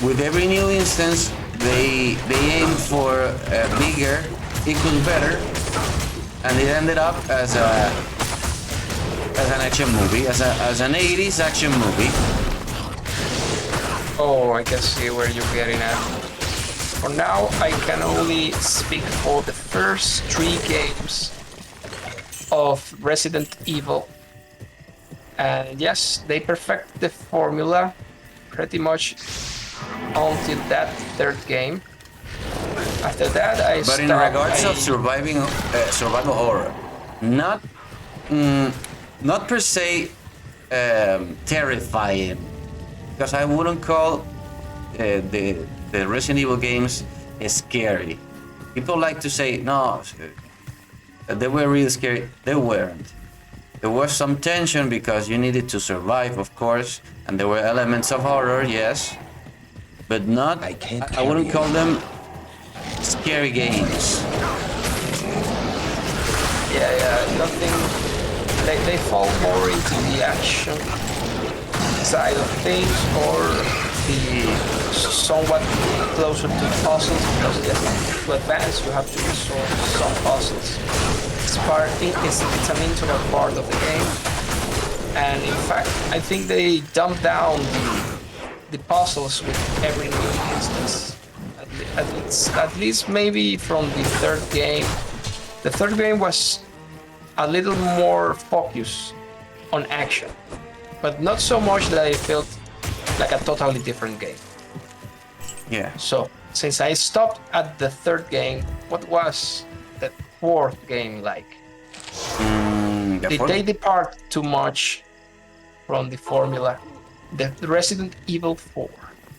With every new instance, they aim for a bigger, equal better, and it ended up as an action movie, as an 80s action movie. Oh, I can see where you're getting at. For now, I can only speak for the first 3 games of Resident Evil. And yes, they perfect the formula pretty much until that third game. After that, I But in stopped. regards of survival horror, not not per se terrifying, because I wouldn't call the Resident Evil games scary. People like to say no, they were really scary. They weren't. There was some tension because you needed to survive, of course, and there were elements of horror, yes, but not. I wouldn't call them scary games. Yeah, nothing. They fall more into the action side of things, or the somewhat closer to puzzles, because yes, to advance you have to resolve some puzzles. It's an integral part of the game, and in fact, I think they dumb down the puzzles with every new instance. At least maybe from the third game. The third game was a little more focused on action, but not so much that I felt like a totally different game. Yeah. So since I stopped at the third game, what was the fourth game like? Did they depart too much from the formula? The Resident Evil 4.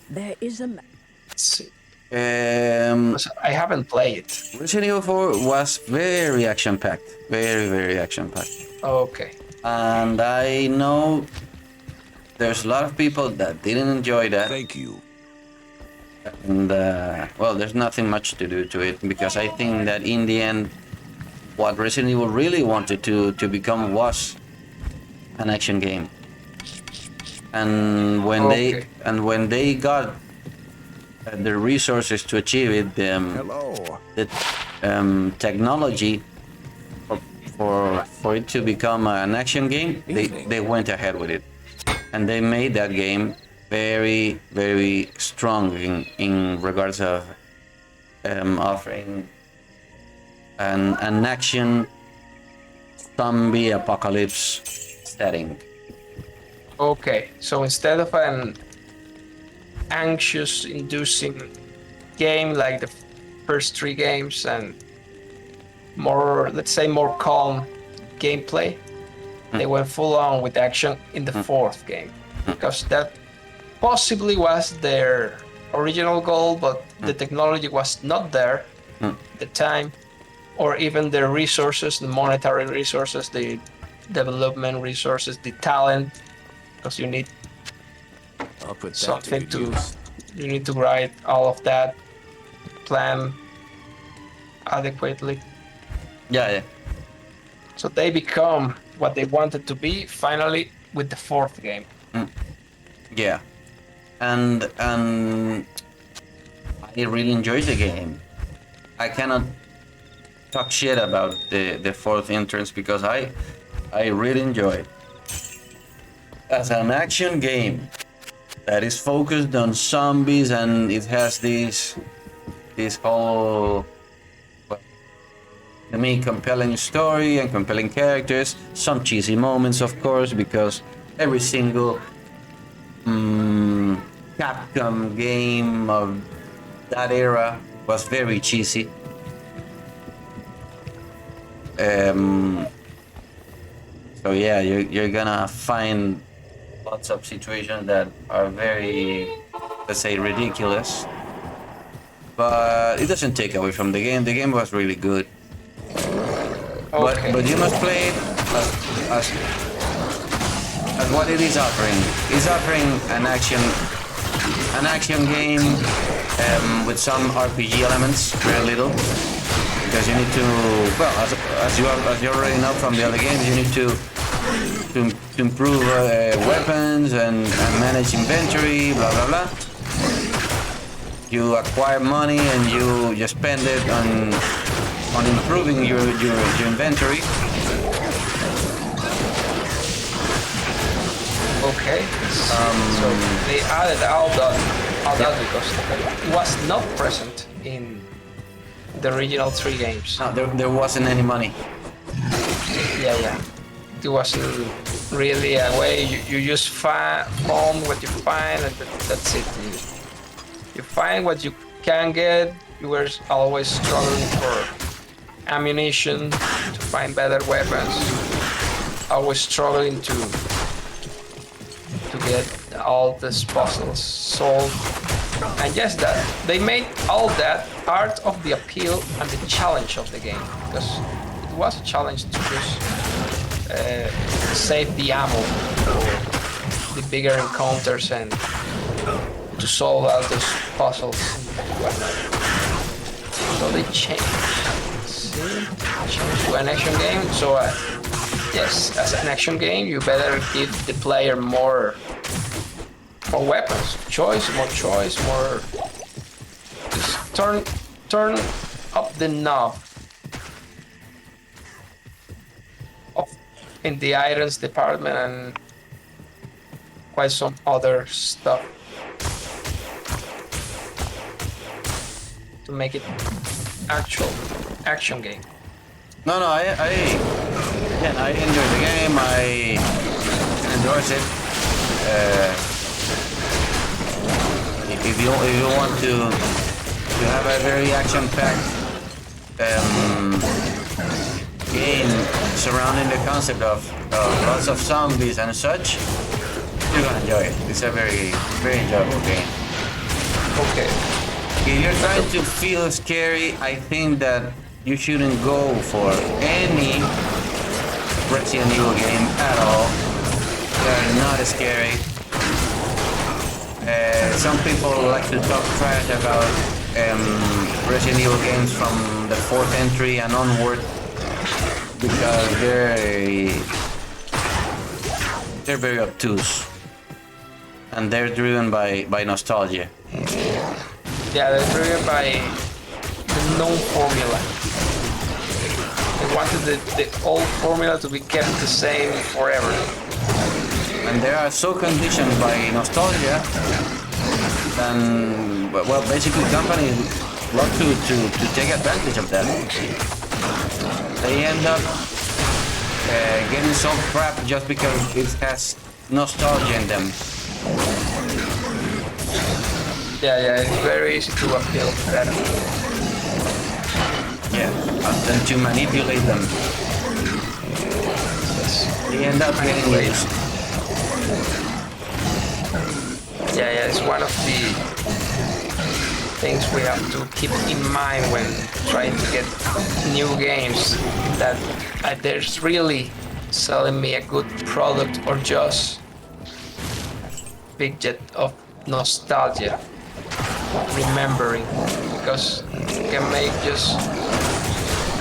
There is a Let's see. I haven't played it. Resident Evil 4 was very action-packed. Very action-packed. Okay. And I know there's a lot of people that didn't enjoy that. Thank you. And, well, there's nothing much to do to it, because I think that in the end, what Resident Evil really wanted to become was an action game. And when they got the resources to achieve it, the technology for it to become an action game, they went ahead with it, and they made that game very strong in regards of offering an action zombie apocalypse setting. Okay, so instead of an anxious inducing game like the first three games, and more, let's say, more calm gameplay, they went full on with action in the fourth game, because that possibly was their original goal, but the technology was not there at the time, or even the resources, the monetary resources, the development resources, the talent, because you need I'll put that something to good use. you need to write all of that, plan adequately. Yeah. So they become what they wanted to be finally with the fourth game. Yeah, and I really enjoyed the game. I cannot talk shit about the fourth entrance, because I really enjoyed it. As an action game that is focused on zombies, and it has this whole, well, to me, compelling story and compelling characters, some cheesy moments, of course, because every single Capcom game of that era was very cheesy. So yeah, you're gonna find lots of situations that are very, let's say, ridiculous, but it doesn't take away from the game. The game was really good. Okay. But you must play it as what it is offering. It's offering an action game with some RPG elements, very little, because you need to, well, as you already know from the other games, you need to improve weapons and manage inventory, blah blah blah. You acquire money and you spend it on improving your inventory. Okay. So they added all that because it was not present in the original three games. No, there wasn't any money. Yeah. It wasn't really a way. You just find what you find, and that's it. You find what you can get. You were always struggling for ammunition to find better weapons. Always struggling to get all these puzzles solved. And yes, that they made all that part of the appeal and the challenge of the game, because it was a challenge to just save the ammo for the bigger encounters and to solve all those puzzles and whatnot. So they changed. See? Changed to an action game. So yes, as an action game, you better give the player more weapons, more choice, more. Just turn up the knob in the items department and quite some other stuff to make it actual action game. No, I enjoy the game. I endorse it. If you want to have a very action-packed game surrounding the concept of lots of zombies and such, you're gonna enjoy it. It's a very enjoyable game. Okay. If you're trying to feel scary, I think that you shouldn't go for any Resident Evil game at all. They're not scary. Some people like to talk trash about Resident Evil games from the 4th entry and onward because they're very obtuse and they're driven by nostalgia. Yeah, they're driven by the known formula. They wanted the old formula to be kept the same forever. And they are so conditioned by nostalgia, and well, basically companies love to take advantage of that. They end up getting so crap just because it has nostalgia in them. Yeah, it's very easy to appeal to that. Yeah, and to manipulate them. They end up getting used. Yeah, it's one of the things we have to keep in mind when trying to get new games, that there's really selling me a good product or just big jet of nostalgia, remembering, because you can make just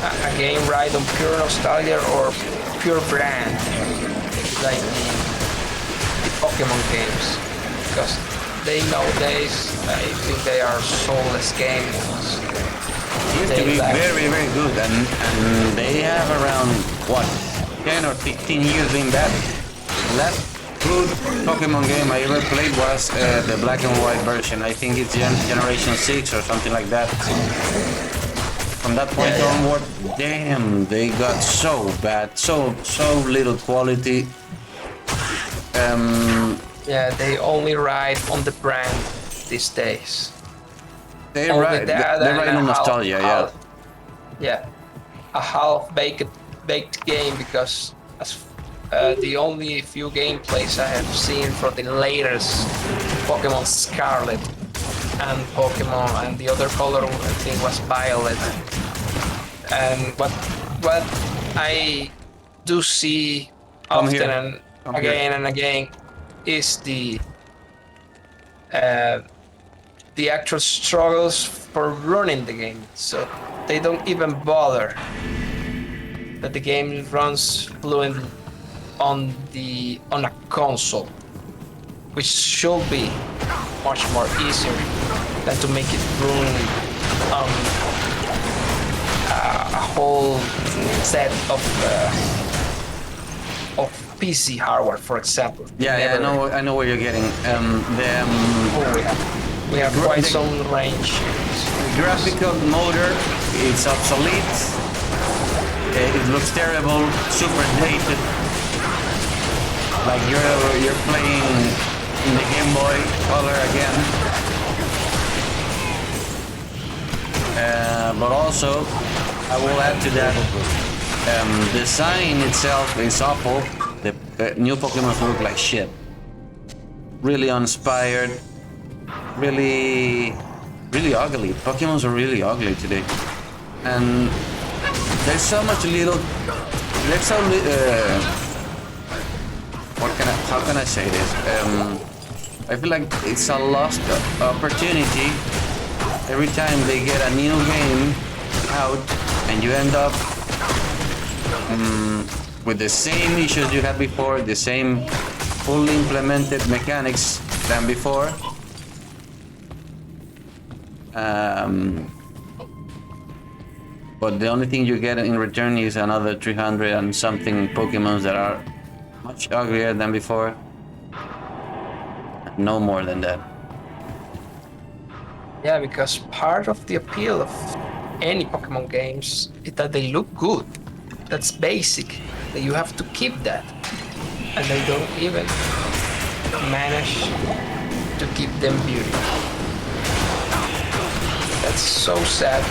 a game right on pure nostalgia or pure brand, like the Pokemon games, because they nowadays, I think they are soulless games. Used to be very good, and they have around what 10 or 15 years being that. Last good Pokemon game I ever played was the black and white version. I think it's Generation 6 or something like that. From that point onward, damn, they got so bad, so little quality. Yeah, they only ride on the brand these days. They ride on nostalgia, yeah. A half-baked game, because as the only few gameplays I have seen for the latest Pokemon Scarlet and Pokemon, and the other color I think was Violet. And what I do see often and again is the actual struggles for running the game. So they don't even bother that the game runs fluently on a console, which should be much more easier than to make it run on a whole set of PC hardware, for example. Yeah, I know where you're getting. We have quite some range. The graphical motor is obsolete. It looks terrible, super dated. Like you're playing in the Game Boy Color again. But also, I will add to that, design itself is awful. The new Pokemon look like shit. Really uninspired. Really ugly. Pokemons are really ugly today. And there's so much little... There's so how can I say this? I feel like it's a lost opportunity every time they get a new game out, and you end up with the same issues you had before, the same fully implemented mechanics than before. But the only thing you get in return is another 300 and something Pokemons that are much uglier than before. No more than that. Yeah, because part of the appeal of any Pokemon games is that they look good. That's basic. That you have to keep that. And they don't even manage to keep them beautiful. That's so sad,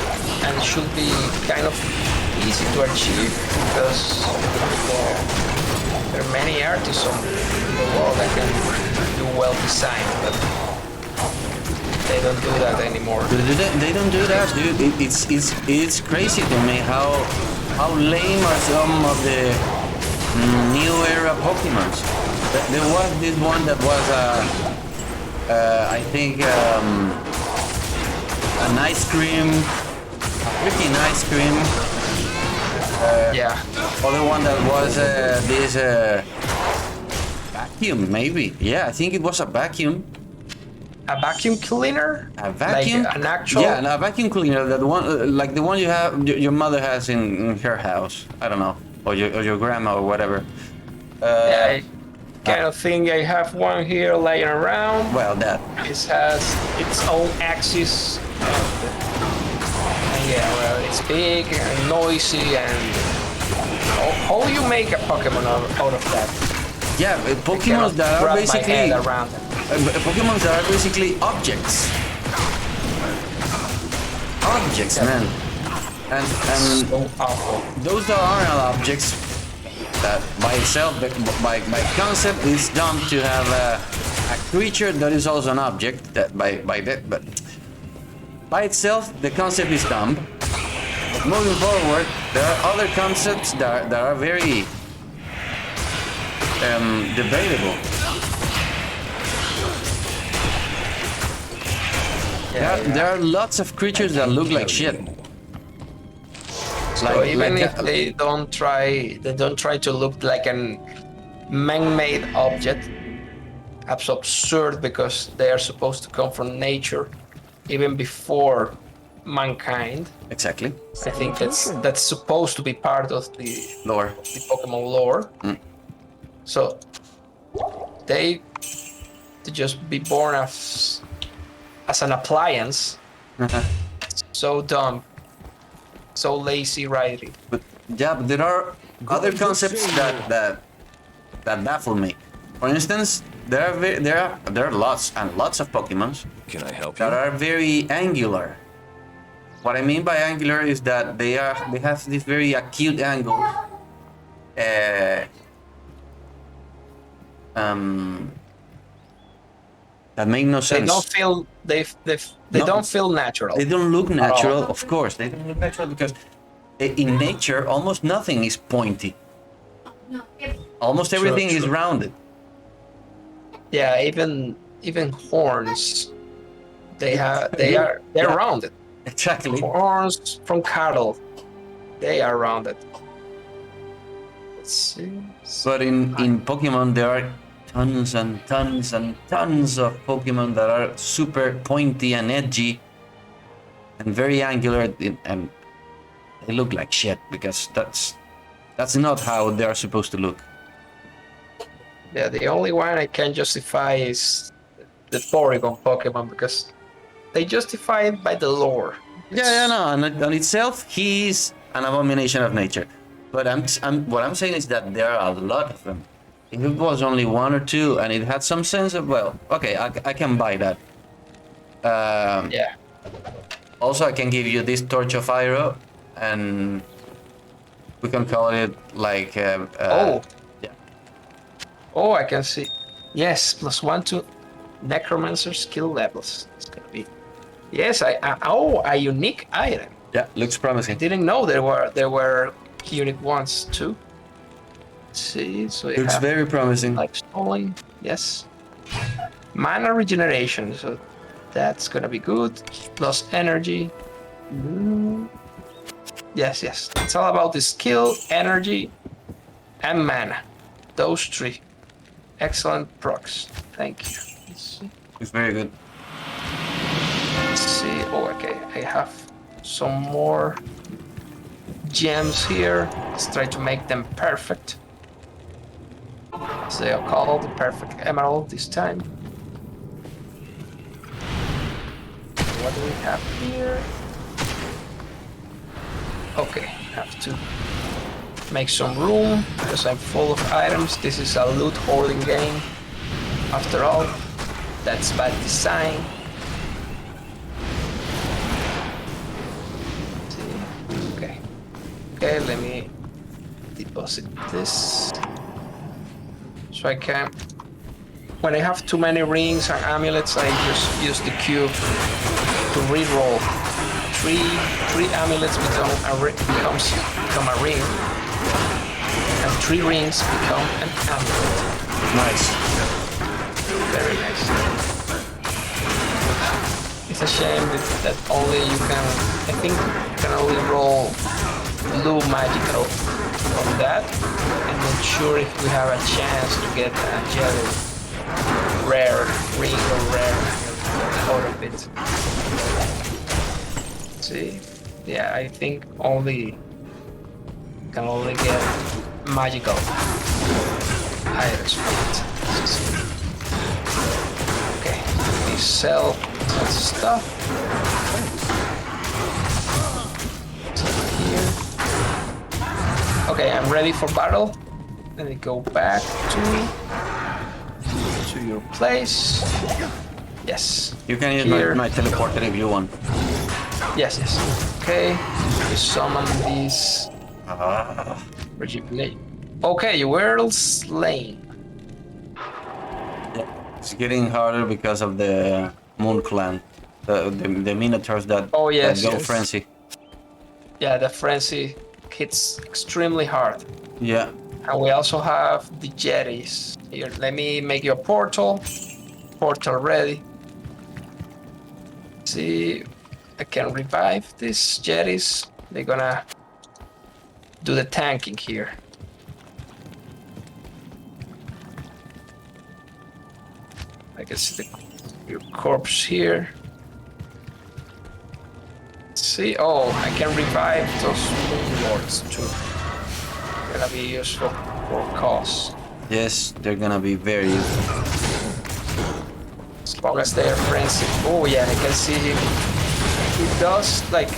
and it should be kind of easy to achieve because there are many artists in the world that can do well design, but they don't do that anymore. They don't do that, dude. It's crazy to me how lame are some of the new era Pokemons. There was this one that was I think an ice cream, freaking ice cream. Yeah. Other one that was this vacuum, maybe. Yeah, I think it was a vacuum. A vacuum cleaner? A vacuum? Like an actual? Yeah, a vacuum cleaner. That one, like the one you have, your mother has in her house. I don't know, or your grandma or whatever. Yeah, kind of thing. I have one here laying around. Well, that. It has its own axis. And yeah, well, it's big and noisy, and how you make a Pokemon out of that? Yeah, Pokemons that are basically around it. Pokemons that are basically objects. Objects, Yeah. man. And So awful. those that aren't objects, that by itself, by concept, is dumb to have a creature that is also an object. That but by itself, the concept is dumb. But moving forward, there are other concepts that are very debatable. There are lots of creatures that look like shit. So even if they don't try to look like an man-made object. That's absurd because they are supposed to come from nature, even before mankind. Exactly. I think that's supposed to be part of the Lore. the Pokemon lore. So they to just be born as an appliance. So dumb, so lazy writing. But yeah, but there are other concepts that baffle me. For instance, there are lots and lots of Pokemons Can I help that you? are very angular. What I mean by angular is that they have this very acute angle. That make no sense. They don't feel they No. don't feel natural. They don't look natural, of course. They don't look natural because in nature, almost nothing is pointy. Almost everything is rounded. Yeah, even horns. They're Yeah. rounded. Exactly. Horns from cattle, they are rounded. Let's see. But in Pokemon, there are tons and tons and tons of Pokemon that are super pointy and edgy and very angular, and they look like shit because that's not how they are supposed to look. Yeah, the only one I can justify is the Porygon Pokemon because they justify it by the lore. Yeah, no, and on itself, he's an abomination of nature. But what I'm saying is that there are a lot of them. If it was only one or two and it had some sense of, well, okay, I can buy that. Yeah. Also, I can give you this torch of Iroh, and we can call it like. Oh. Yeah. Oh, I can see. Yes, +1 to necromancer skill levels. It's gonna be. Yes, oh, a unique item. Yeah, looks I promising. didn't know there were unique ones too. Let's see, so you Looks have very promising. life stolen. Yes. Mana regeneration, so that's gonna be good. Plus energy. Mm. Yes, yes. It's all about the skill, energy, and mana. Those three. Excellent procs. Thank you. Let's see. It's very good. Let's see. Oh, okay. I have some more gems here. Let's try to make them perfect. So I'll call the perfect emerald this time. What do we have here? Okay, have to make some room because I'm full of items. This is a loot hoarding game. After all, that's bad design. Let's see. Okay. Okay, let me deposit this. So I can, when I have too many rings and amulets, I just use the cube to re-roll. Three amulets become a ring, and 3 rings become an amulet. Nice. Very nice. It's a shame that only you can, I think you can only roll blue magical on that. I'm not sure if we have a chance to get a jelly rare ring or rare out of it. Let's see. Yeah, I think can only get magical items from it. Okay, we sell some stuff. Here. Okay, I'm ready for battle. Let me go back to your place. Yes. You can use my teleporter if you want. Yes, yes. Okay, we summon these. Ah. Rejuvenate. Okay, you were slain. Yeah. It's getting harder because of the Moon Clan. The Minotaurs that, Oh, yes, that go yes. frenzy. Yeah, the frenzy hits extremely hard. Yeah. And we also have the jetties. Here, let me make you a portal. Portal ready. See, I can revive these jetties. They're gonna do the tanking here. I can see your corpse here. See, oh, I can revive those moon lords too. Gonna be useful for cause. Yes, they're gonna be very useful. As long as they are frenzied. Oh yeah, I can see him. He does like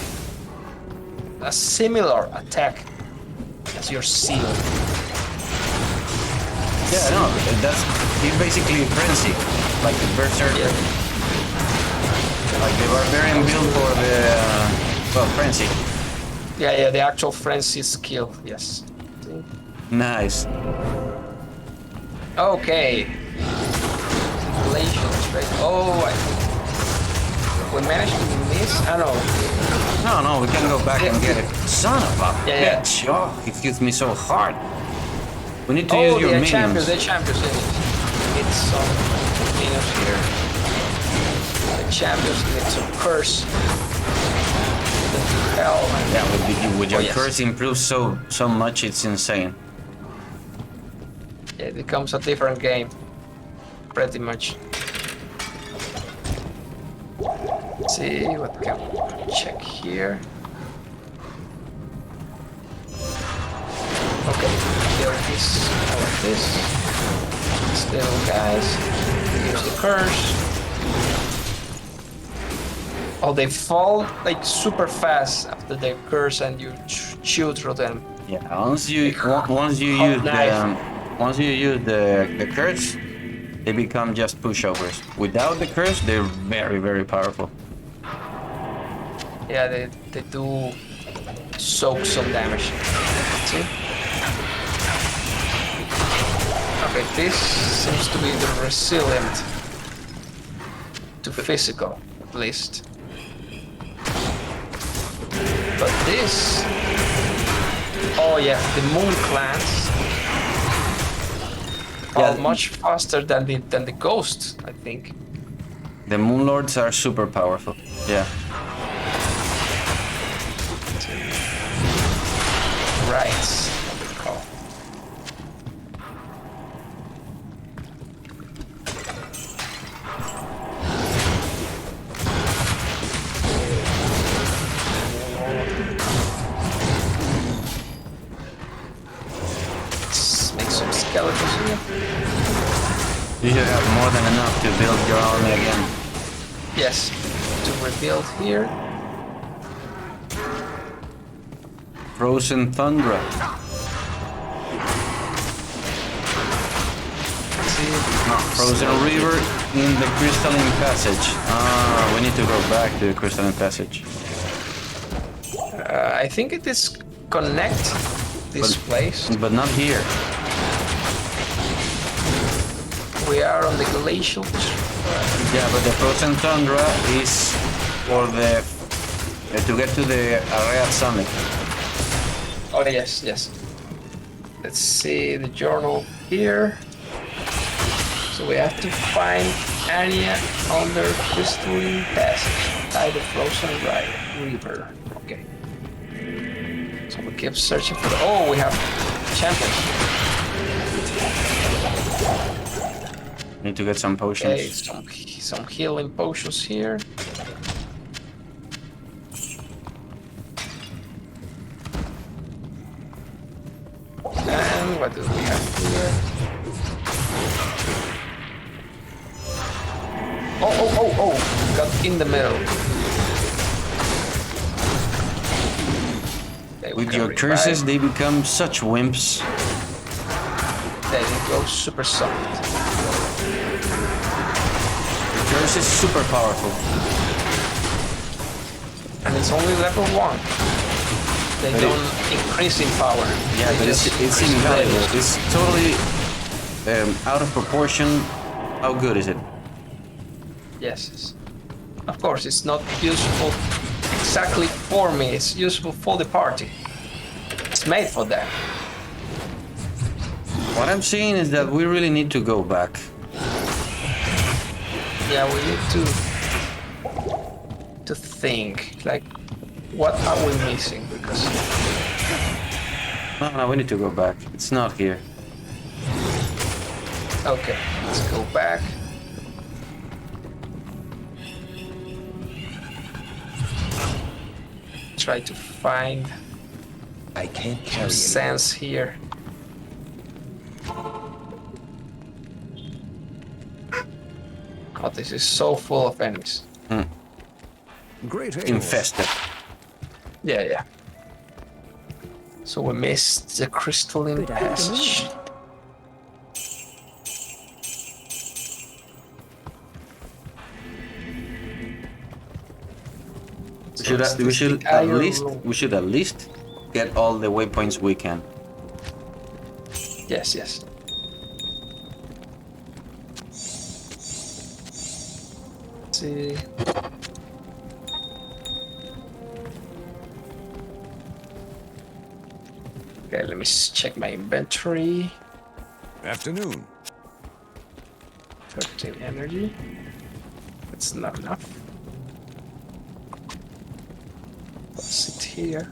a similar attack as your seal. Yeah, no, he's basically frenzy, like the berserker. Yeah. Like the barbarian build for the frenzy. Yeah, yeah, the actual frenzy skill, yes. Nice. Okay. Inflation straight. Oh, we managed to miss. I don't know. No, we can go back and get it. Son of a Yeah. bitch! Oh, it hits me so hard. We need to use your minions. The champions. Need some minions here. The champions need some curse. Hell. Yeah, with your yes. curse improves so much, it's insane. Yeah, it becomes a different game. Pretty much. Let's see what can we check here. Okay, here it is. I like this. These little guys. Use the curse. Oh, they fall like super fast after their curse and you chew through them. Yeah, once you once you Hot use knife. the curse, they become just pushovers. Without the curse, they're very very powerful. Yeah, they do soak some damage. See? Okay, this seems to be the resilient to physical, at least. But this... Oh yeah, the moon clans are much faster than the ghosts, I think. The Moon Lords are super powerful. Yeah. Right. Oh. Let's make some skeletons here. You should have more than enough to build your army again. Yes. To rebuild here. Frozen Tundra. See? Frozen River in the Crystalline Passage. Ah, we need to go back to the Crystalline Passage. I think it is connect this place. But not here. We are on the glacial. Yeah, but the Frozen Tundra is for the to get to the Area Summit. Oh yes, yes. Let's see the journal here. So we have to find area under Crystalline Passage by the Frozen River. Okay. So we keep searching for the... Oh, we have champions. Need to get some potions. Okay, some healing potions here. And what do we have here? Oh! Got in the middle. Okay, With your curses, they become such wimps. They go super soft. The curse is super powerful. And it's only level 1. They But don't increase in power. Yeah, They but just it's increase in invaluable. damage. It's totally out of proportion. How good is it? Yes. Of course, it's not useful exactly for me. It's useful for the party. It's made for that. What I'm saying is that we really need to go back. Yeah, we need to think, like, what are we missing? Because No, we need to go back. It's not here. okay, let's go back. Try to find I can't some carry it. sense here. Oh, this is so full of enemies. Great hail. Infested. Yeah. So we missed the Crystalline Good afternoon. Passage. We should at least get all the waypoints we can. Yes. Let's see. Okay, let me check my inventory. Afternoon. 13 energy. That's not enough. What's it here?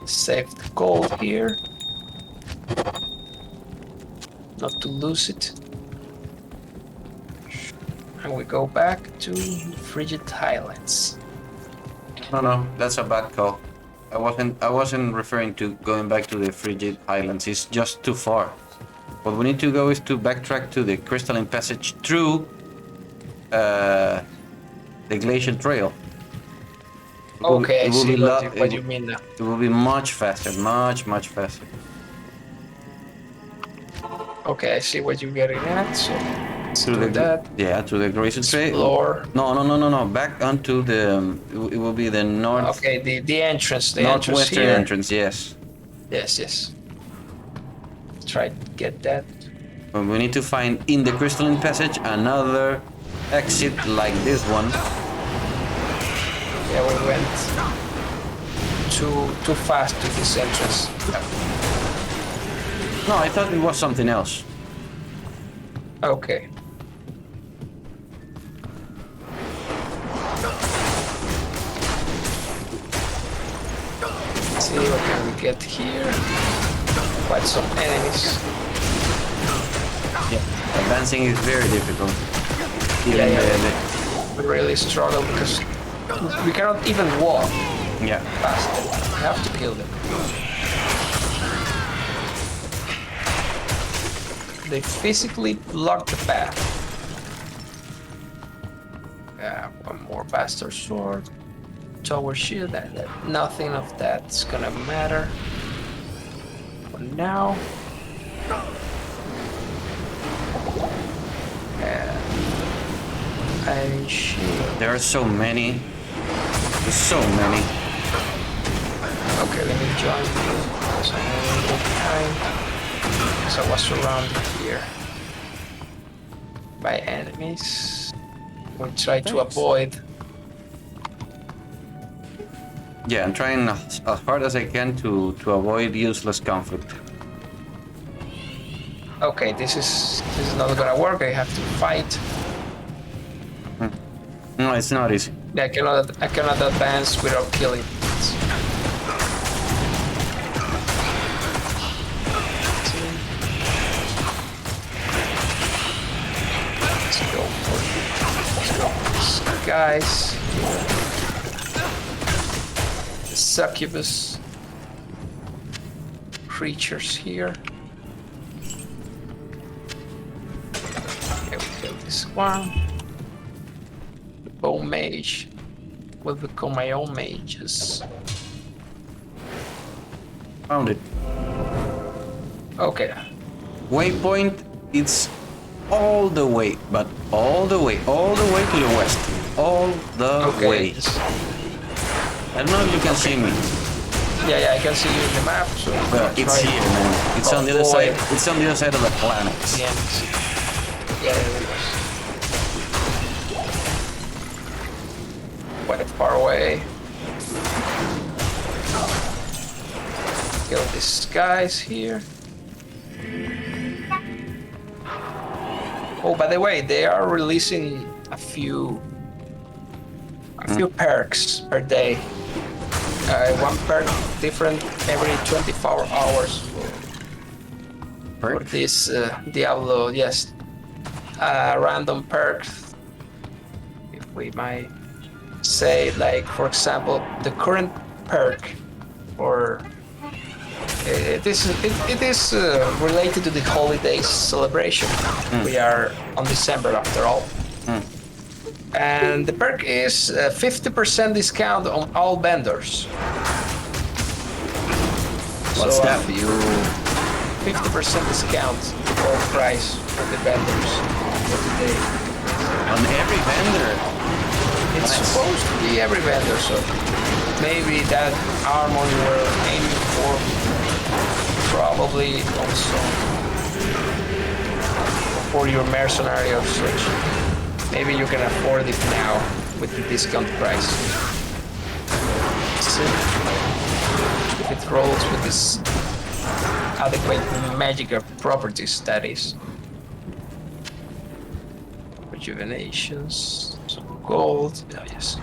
Save the gold here. Not to lose it. And we go back to Frigid Highlands. No, that's a bad call. I wasn't referring to going back to the Frigid Highlands. It's just too far. What we need to go is to backtrack to the Crystalline Passage through the glacier trail. It will, Okay, it I will see be what you mean now. it will be much faster, much faster. Okay, I see what you're getting at. So let's Through do that. to the glacier trail. Explore. No. Back onto the. It will be the Okay, the entrance, northwestern here. entrance. Yes. Yes. Try to get that. But we need to find in the crystalline passage another exit like this one. Yeah, we went too fast to this entrance. No, I thought it was something else. Okay. See what can we get here? Quite some enemies. Yeah. Advancing is very difficult. We really struggle because we cannot even walk Yeah. past them. We have to kill them. They physically block the path. One more bastard sword. Tower shield. That nothing of that's gonna matter for now. Iron shield. There are so many. There's so many. Okay, let me join you. So I'm a little behind. Because I was surrounded here by enemies. We try to avoid. Yeah, I'm trying as hard as I can to avoid useless conflict. Okay, this is not gonna work. I have to fight. No, it's not easy. I cannot advance without killing. Let's go for these guys. The succubus creatures here. Okay, we kill this one. The bone mage will become my own mages. Found it. Okay. Waypoint, it's all the way, but all the way to the west. All the way. I don't know if you can see me. Yeah, I can see you in the map. So But it's here, man. It's on the other side. It's on the other side of the planet. Yeah, there it is. Quite far away. Kill these guys here. Oh, by the way, they are releasing a few perks per day. One perk different every 24 hours for this Diablo. Yes, random perks. If we might say, like for example, the current perk, or it is related to the holidays celebration. We are on December after all. And the perk is 50% discount on all vendors. What's that? You 50% discount all price for the vendors for today. On every vendor. It's Nice. supposed to be every vendor, so maybe that armor you were aiming for, probably also for your mercenary or such. Maybe you can afford it now with the discount price. So, if it rolls with this adequate magical properties, that is. Rejuvenations, some gold, yes.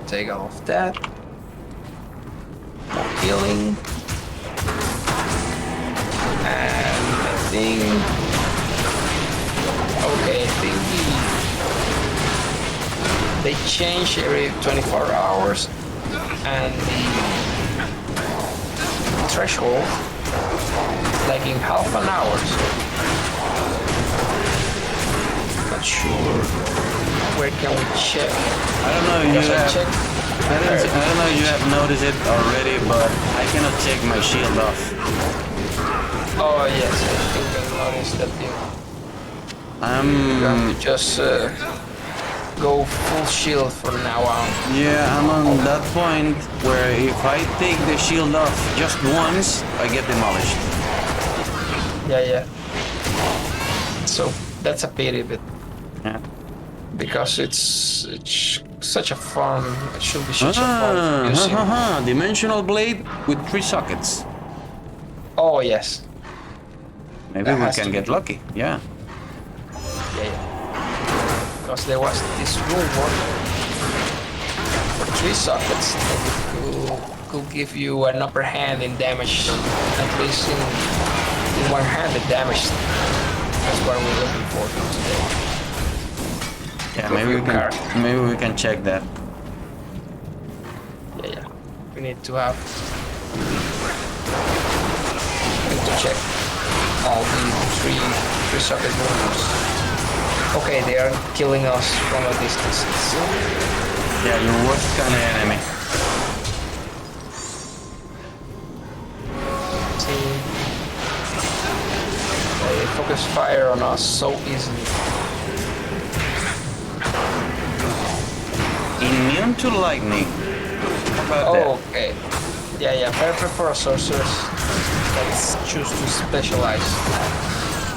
Take all of that. More healing. And I think... Okay, I think they change every 24 hours, and the threshold like in half an hour. So not sure Where can we check? I don't know if you Because I have. checked. I don't know if you have noticed it already, but I cannot take my shield off. Oh yes, I think I noticed that you have I'm. to just go full shield from now on. Yeah, I'm on that point where if I take the shield off just once, I get demolished. Yeah. So that's a pity, but Yeah. because it's such a fun. It should be such a fun using. Dimensional blade with 3 sockets. Oh yes. Maybe That we has can to get be. lucky. Yeah. Yeah. Because there was this rumor for 3 sockets that could give you an upper hand in damage, at least in one-handed damage. That's what we're looking for today. Yeah, maybe we can check that. Yeah. We need to have. We need to check all the three socket moves. Okay, they are killing us from a distance. Yeah, your worst kind of enemy. See, they focus fire on us so easily. Immune to lightning. How about that? Okay. Yeah. Perfect for a sorceress. Let's choose to specialize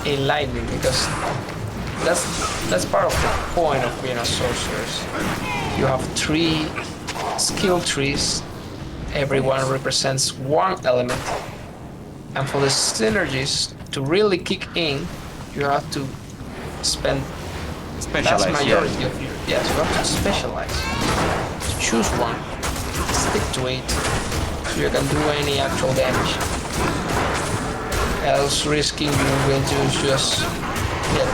in lightning because that's part of the point of being a sorceress. You have 3 skill trees. Everyone represents 1 element. And for the synergies to really kick in, you have to spend Specialize, vast majority of your you have to specialize. Choose one, stick to it, so you can do any actual damage. Else risking you will do just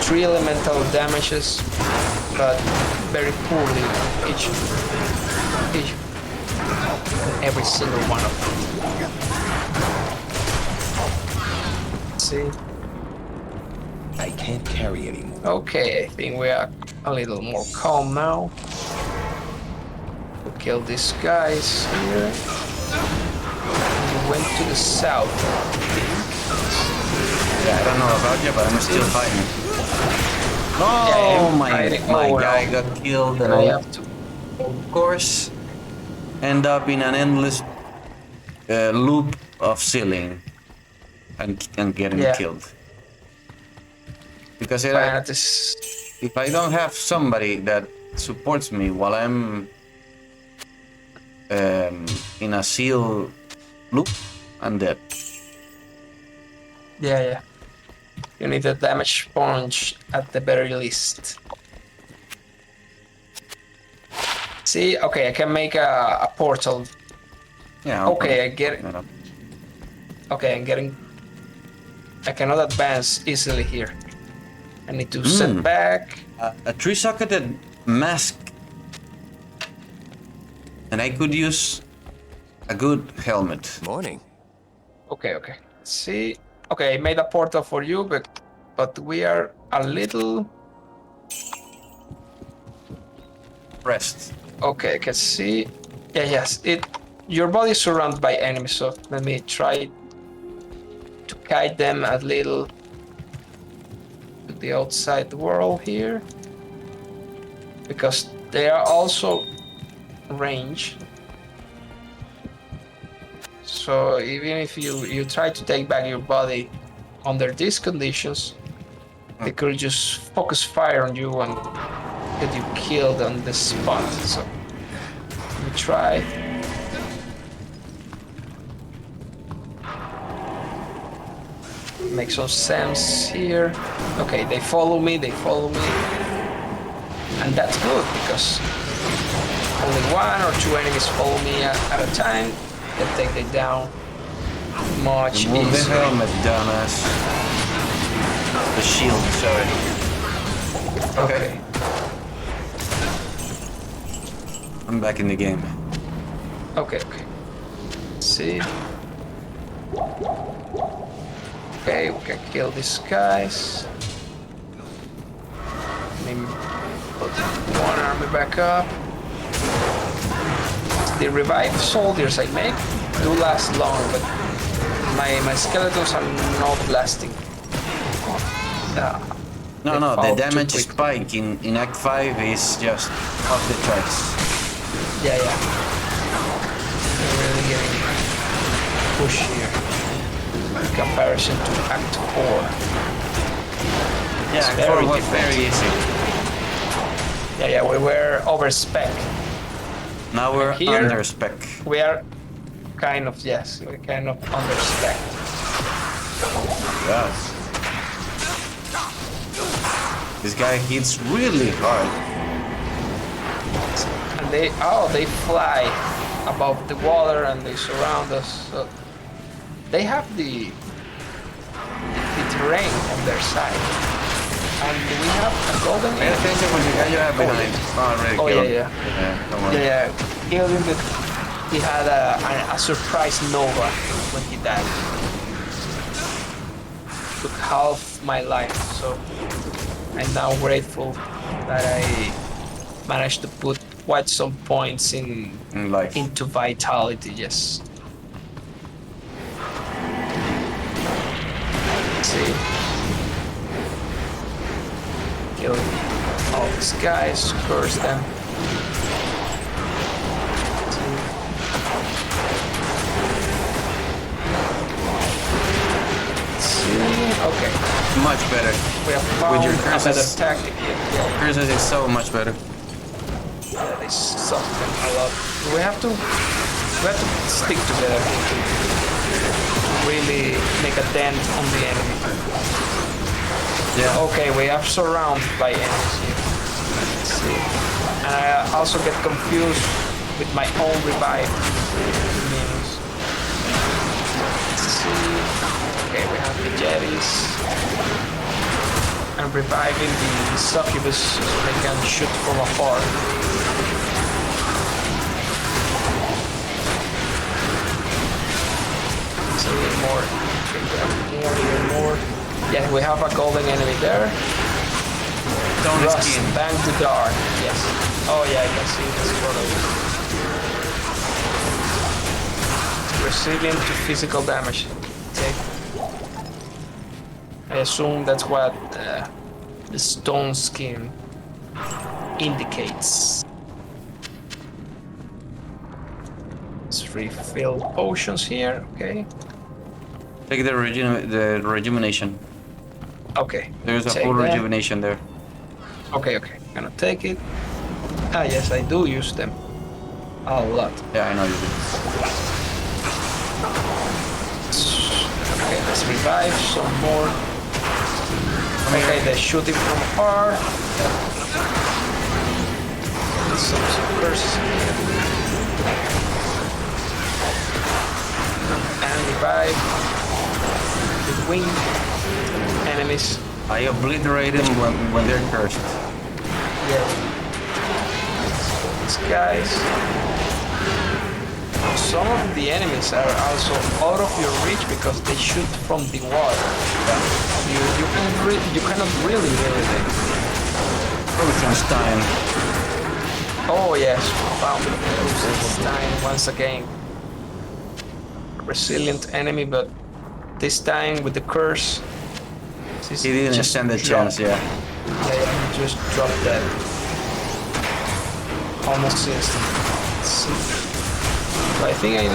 3 elemental damages, but very poorly each every single one of them. See? I can't carry anymore. Okay, I think we are a little more calm now. We'll kill these guys here. We went to the south. Yeah, I don't know about you, but I'm still fighting. Oh, Yeah, my guy got killed, and I have to. of course, end up in an endless loop of sealing and getting killed. Because if I don't have somebody that supports me while I'm in a seal loop, I'm dead. Yeah. You need a damage sponge at the very least. See, okay, I can make a portal. Yeah. Okay, I get it. Okay, I cannot advance easily here. I need to set back. A 3-socketed mask, and I could use a good helmet. Morning. Okay. See, okay, I made a portal for you, but we are a little Rest. okay. I can see. Yes. Your body is surrounded by enemies, so let me try to guide them a little to the outside world here, because they are also range. So even if you try to take back your body under these conditions, they could just focus fire on you and get you killed on the spot. So we try. Make some sense here. Okay, they follow me, and that's good because only 1 or 2 enemies follow me at a time. They take it down much Move the easier. helmet, dumbass. The shield, sorry. Okay. I'm back in the game. Okay. See. Okay, we can kill these guys. I mean, put one army back up. The revived soldiers I make do last long, but my skeletons are not lasting. No, They no, the fall too damage quick. spike in Act 5 is just off the charts. Yeah, yeah. They're really getting push here in comparison to Act 4. Yeah, It's Act very 4 was different. very easy. Yeah, yeah, we were over spec. Now we're Here- under spec. We are kind of, yes, we're kind of under spec. Yes. This guy hits really hard. And they fly above the water and they surround us. So they have the terrain on their side. And we have a golden Pay attention when the guy you have behind. Oh, already Oh, killed yeah, him. yeah. Yeah, don't worry. Yeah, yeah. Killed him, but he had a surprise nova when he died. Took half my life, so I'm now grateful that I managed to put quite some points In life. into vitality, yes. Let's see. Kill all these guys, curse them. Okay, Much better. we have found your a better curses. tactic here. Yeah, Curses is so much better. yeah, they suck them a lot. We have to stick together to really make a dent on the enemy. Yeah. Okay, we are surrounded by enemies here. Let's see. And I also get confused with my own revive minions. Let's see. Okay, we have the jetties. And reviving the succubus so they can shoot from afar. Let's see more. Here, more. Yeah, we have a golden enemy there. Don't Rust, skin. bang the dark. Yes. Oh yeah, I can see this photo. Resilient to physical damage. Okay. I assume that's what the stone skin indicates. Let's refill potions here. Okay. Take the rejuvenation. Okay. There's a take full that. rejuvenation there. Okay, okay. Gonna take it. Ah, yes, I do use them a lot. Yeah, I know you do. Okay, let's revive some more. Okay, they're shooting from afar. Some curses here. And revive. With wing enemies. I obliterate them when they're cursed. Yeah. These guys. Some of the enemies are also out of your reach because they shoot from the water. You cannot really melee them. Rosenstein. Oh yes, found Rosenstein once again. Resilient enemy, but this time with the curse. He didn't stand a chance, yeah. Yeah, he just dropped that. Almost instant. So I think I'm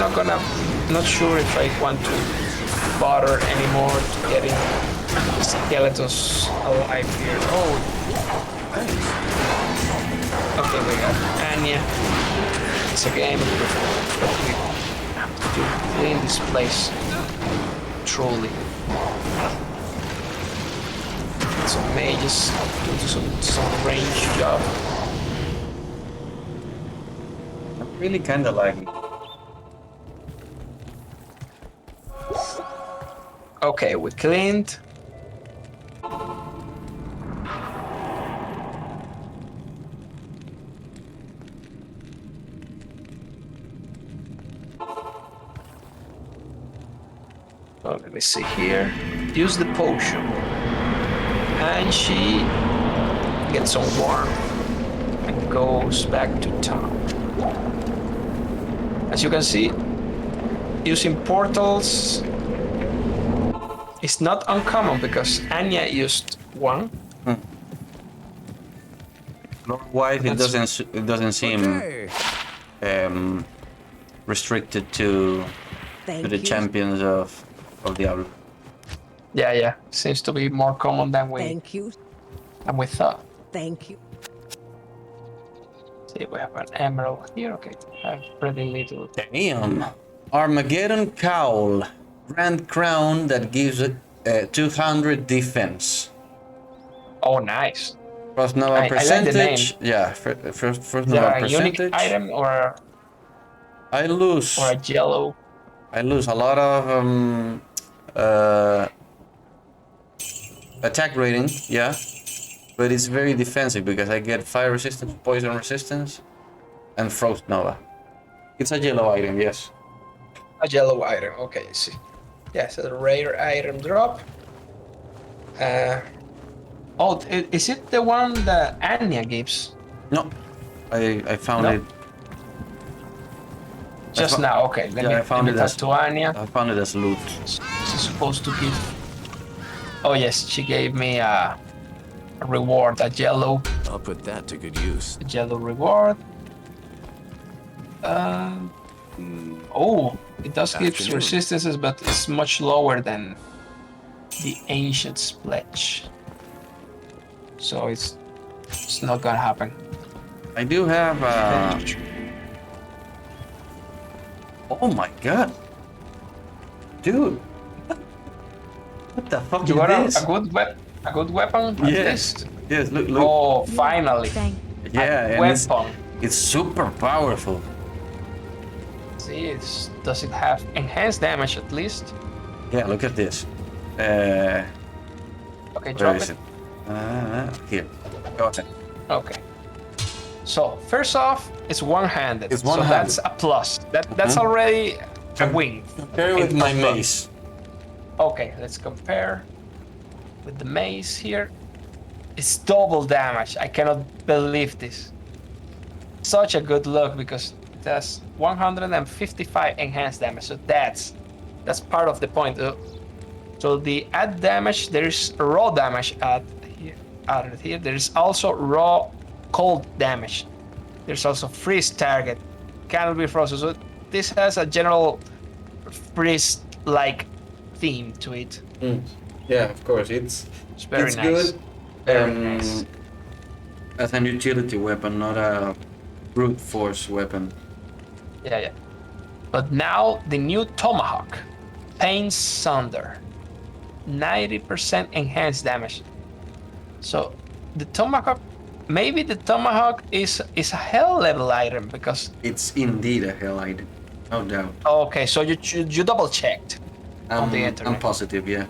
not sure if I want to bother anymore to getting skeletons alive here. Oh. Okay, we got Anya. It's a game, but we have to clean this place truly. Some mages do some range job. Really kinda like it. Okay, we cleaned. Oh, let me see here. Use the potion. And she gets some warm. goes back to town. As you can see, using portals is not uncommon because Anya used one. Lore-wise, it doesn't seem restricted to the champions of Diablo. Yeah. Seems to be more common than we thought. Thank you. See, we have an emerald here. Okay, I have pretty little. Damn. Armageddon Cowl. Grand Crown that gives 200 defense. Oh, nice. First Nova I percentage. like the name. Yeah, first Is Nova there a percentage. unique item or I lose. a yellow? I lose a lot of attack rating, yeah, but it's very defensive because I get fire resistance, poison resistance, and frost nova. It's a yellow item, yes. A yellow item. Okay, I see. Yeah, so the rare item drop. Oh, is it the one that Anya gives? No, I found No? it. Just now. Okay, let I me found it talk as to Anya. I found it as loot. She's supposed to give. Oh yes, she gave me a reward, a yellow I'll put that to good use. reward. Oh, it does give Afternoon. resistances, but it's much lower than the Ancient's Pledge. So it's not gonna happen. I do have. Oh my god, dude! What the fuck You is got this? a good weapon at Yes. least. Yes, look. Oh, finally! Yeah, and Weapon. it's super powerful. See, does it have enhanced damage at least? Yeah, look at this. Okay, Where drop is it. it? Here. Go ahead. Okay. So first off, it's one-handed. It's So one-handed. that's a plus. That's already a win. Compare with my mace. Okay, let's compare with the mace here. It's double damage. I cannot believe this. Such a good look because it has 155 enhanced damage. So that's part of the point. So the add damage, there's raw damage added here. There's also raw cold damage. There's also freeze target. Cannot be frozen. So this has a general freeze-like theme to it. Yeah, of course. It's Very nice. good. Very nice. As an utility weapon, not a brute force weapon. Yeah. But now the new Tomahawk, Pain Sunder, 90% enhanced damage. So the Tomahawk, maybe the Tomahawk is a hell level item because. It's indeed a hell item, no doubt. Okay, so you double checked on the internet. I'm positive, yeah.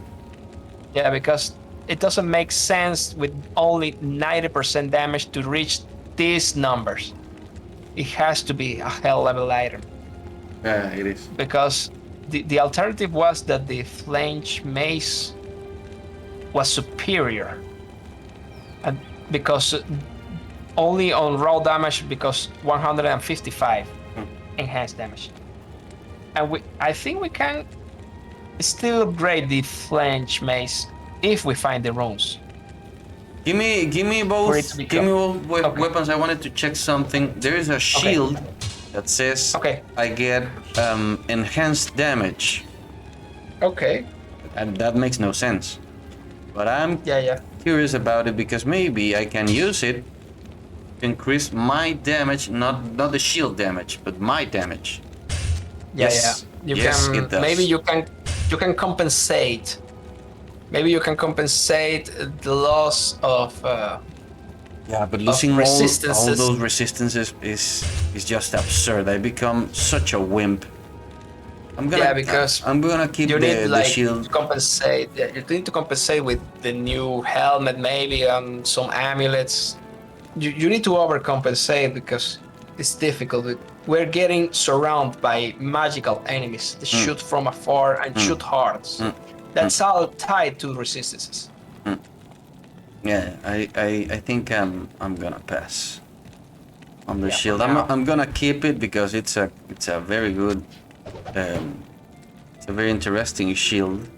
Yeah, because it doesn't make sense with only 90% damage to reach these numbers. It has to be a hell level item. Yeah, it is. Because the alternative was that the flange mace was superior. And because only on raw damage, because 155 enhanced damage. And I think we can still upgrade the flange mace if we find the runes. Give me both. For it to become- Give me both Okay. weapons. I wanted to check something. There is a shield that says Okay. I get enhanced damage, Okay. and that makes no sense. But I'm Yeah. curious about it because maybe I can use it to increase my damage, not the shield damage, but my damage. Yes. You Yes, can it does. maybe you can compensate. Maybe you can compensate the loss of. Yeah, but losing all resistances. those resistances is just absurd. I become such a wimp. Because I'm gonna keep you need the to shield. compensate. Yeah, you need to compensate with the new helmet, maybe, and some amulets. You need to overcompensate because it's difficult. We're getting surrounded by magical enemies that shoot from afar and shoot hard. That's all tied to resistances. Yeah, I think I'm gonna pass. on the Yeah, shield. for now. I'm gonna keep it because it's a very good, it's a very interesting shield.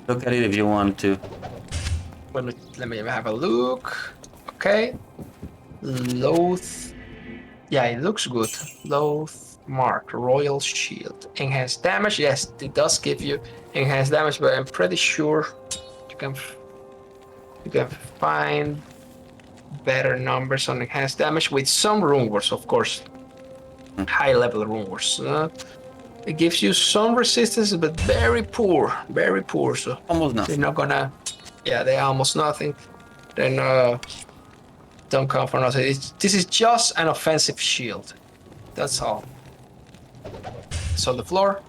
Look at it if you want to. Let me have a look. Okay. Loath. Yeah, it looks good. Loath Mark Royal Shield. Enhanced damage. Yes, it does give you enhanced damage, but I'm pretty sure you can find better numbers on enhanced damage with some rune words, of course. High level rune words. It gives you some resistance, but very poor, very poor. So Almost they're nothing. not gonna. Yeah, they're almost nothing. Then don't come for nothing. This is just an offensive shield. That's all. It's on the floor.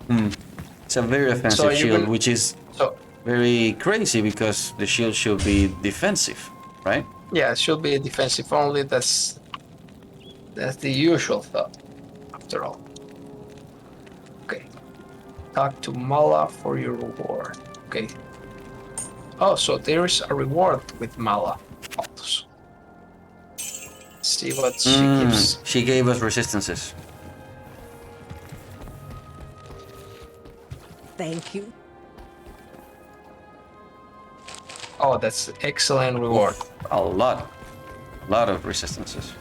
It's a very So offensive you shield, can. which is So very crazy because the shield should be defensive, right? yeah, it should be defensive only. That's the usual thought. After all. Okay. Talk to Mala for your reward. Okay. Oh, so there is a reward with Mala. Let's see what she gives. She gave us resistances. Thank you. Oh, that's excellent reward. A lot of resistances.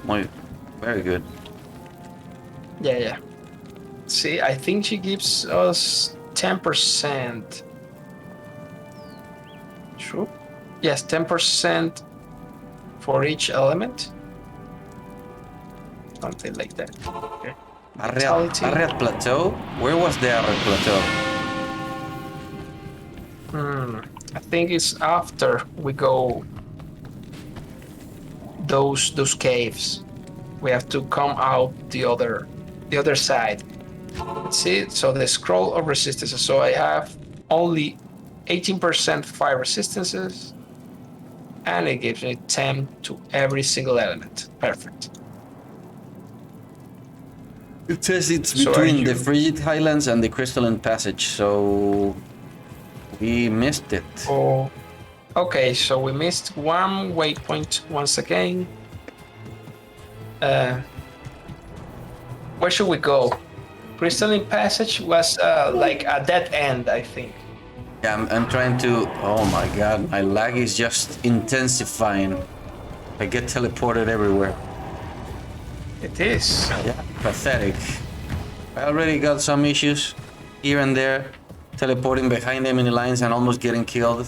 Very good. Yeah, yeah. See, I think she gives us 10%. True? Yes, 10% for each element. Something like that. Okay. Vitality. Arret Plateau? Where was the Arret Plateau? I think it's after we go those caves. We have to come out the other side. Let's see. So the scroll of resistances. So I have only 18% fire resistances, and it gives me 10 to every single element. Perfect. It says it's So between the Frigid Highlands and the Crystalline Passage, so we missed it. Oh, okay. So we missed one waypoint once again. Where should we go? Crystalline Passage was like a dead end, I think. Yeah, I'm trying to... Oh my god, my lag is just intensifying. I get teleported everywhere. It is. Yeah, pathetic. I already got some issues here and there, teleporting behind enemy lines and almost getting killed.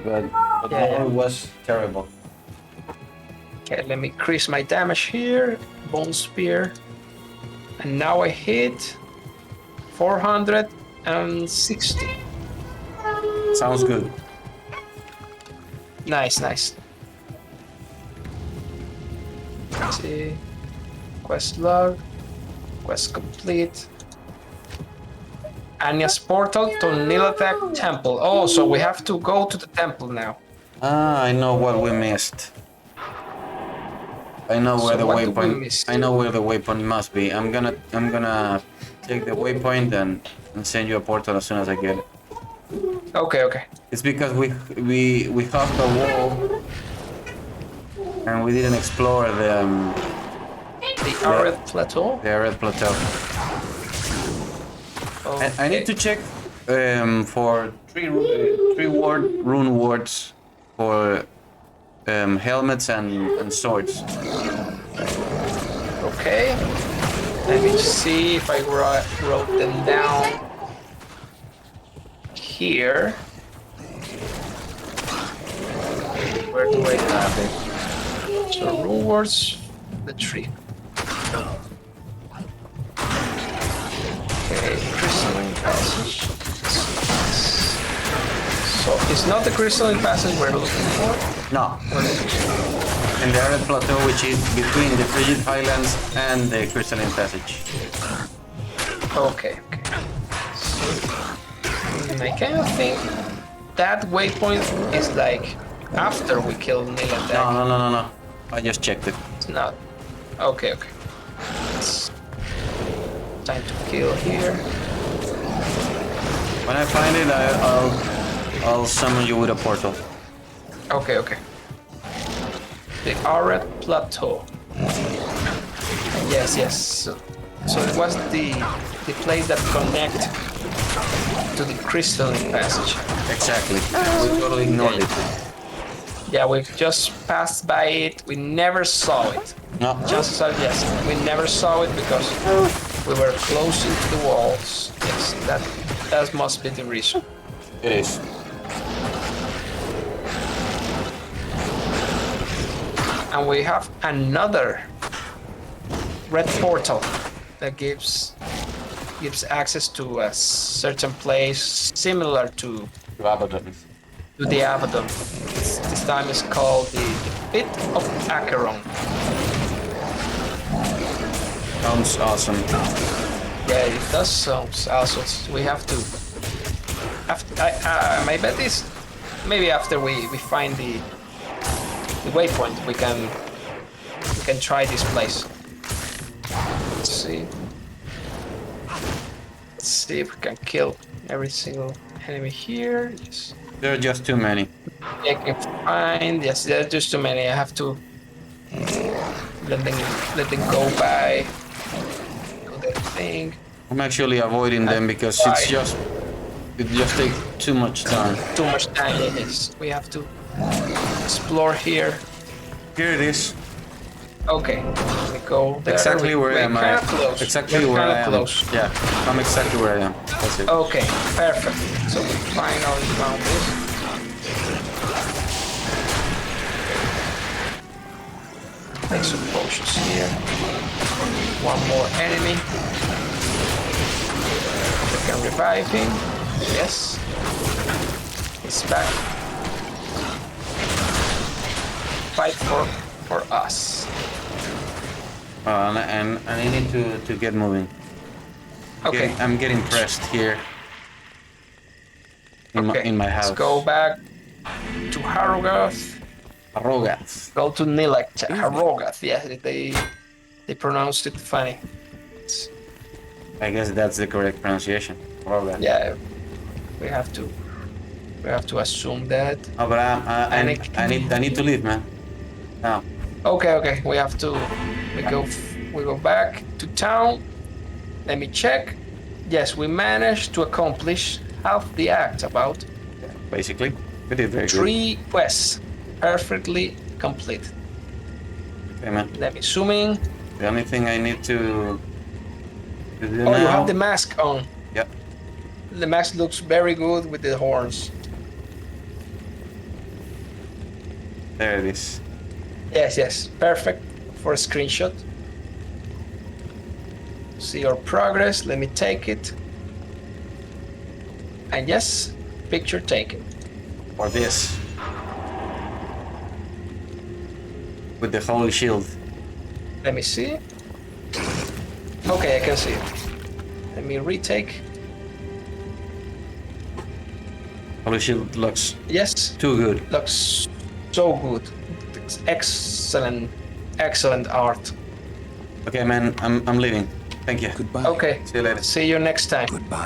But Yeah. it was terrible. Okay, let me increase my damage here. Bone Spear. And now I hit 460. Sounds good. Nice, nice. Let's see. Quest log. Quest complete. Anya's portal to Nilatak Temple. Oh, so we have to go to the temple now. Ah, I know what we missed. I know where So the what did we waypoint. miss? I know where the waypoint must be. I'm gonna take the waypoint and send you a portal as soon as I get it. Okay, okay. It's because we hopped a wall and we didn't explore the Arid Plateau. Red Plateau. Okay. I need to check for three rune words for helmets and swords. Okay. Let me see if I wrote them down here. Where do I have it? So rune words, the tree. Okay, crystalline passage. So it's not the crystalline passage we're looking for. No, in the Red Plateau, which is between the Frigid Highlands and the Crystalline Passage. Okay, okay. So, I kind of think that waypoint is like after we kill Nilatak. No. I just checked it. It's not. Okay, okay. It's time to kill here. When I find it, I'll summon you with a portal. Okay, okay. The Arid Plateau. Yes, yes. So it was the place that connect to the crystalline passage. Exactly. We totally ignored it. Yeah, we've just passed by it. We never saw it. No. Chances are, yes, we never saw it because we were close to the walls. Yes, that must be the reason. It is. And we have another red portal that gives access to a certain place similar to Abaddon. the Abaddon. This time is called the Pit of Acheron. Sounds awesome. Yeah, it does sound awesome. We have to. My bet is maybe after we find the waypoint, we can try this place. Let's see. Let's see if we can kill every single enemy here. Yes. There are just too many. I can find. Yes, there are just too many. I have to let them go by. Do their thing. I'm actually avoiding them because it just takes too much time. Too much time. Yes, we have to explore here. Here it is. Okay, we go there. Exactly where I am. We're kinda close. Exactly We're where I kinda am. close. Yeah, I'm exactly where I am. That's it. Okay, perfect. So we finally found this. Take some potions here. One more enemy. We can revive him. Yes. He's back. Fight for us. And I need to get moving. Okay. I'm getting pressed here. In my house. Let's go back to Harrogath. Arrogance. Go to Nilek. Harrogath. Yeah, they pronounced it funny. I guess that's the correct pronunciation. Arrogance. Yeah, we have to assume that. Oh, but I need to leave, man. Now. Okay. We have to. We go back to town. Let me check. Yes, we managed to accomplish half the act. About Basically, we did very good. 3 quests, perfectly complete. Okay, man. Let me zoom in. The only thing I need to do Oh, now. you have the mask on. Yep. The mask looks very good with the horns. There it is. Yes, perfect for a screenshot. See your progress. Let me take it. And yes, picture taken. For this. With the holy shield. Let me see. Okay, I can see it. Let me retake. Holy shield looks Yes, too good. looks so good. It's excellent art. Okay, man, I'm leaving. Thank you. Goodbye. Okay, See you later. see you next time. Goodbye.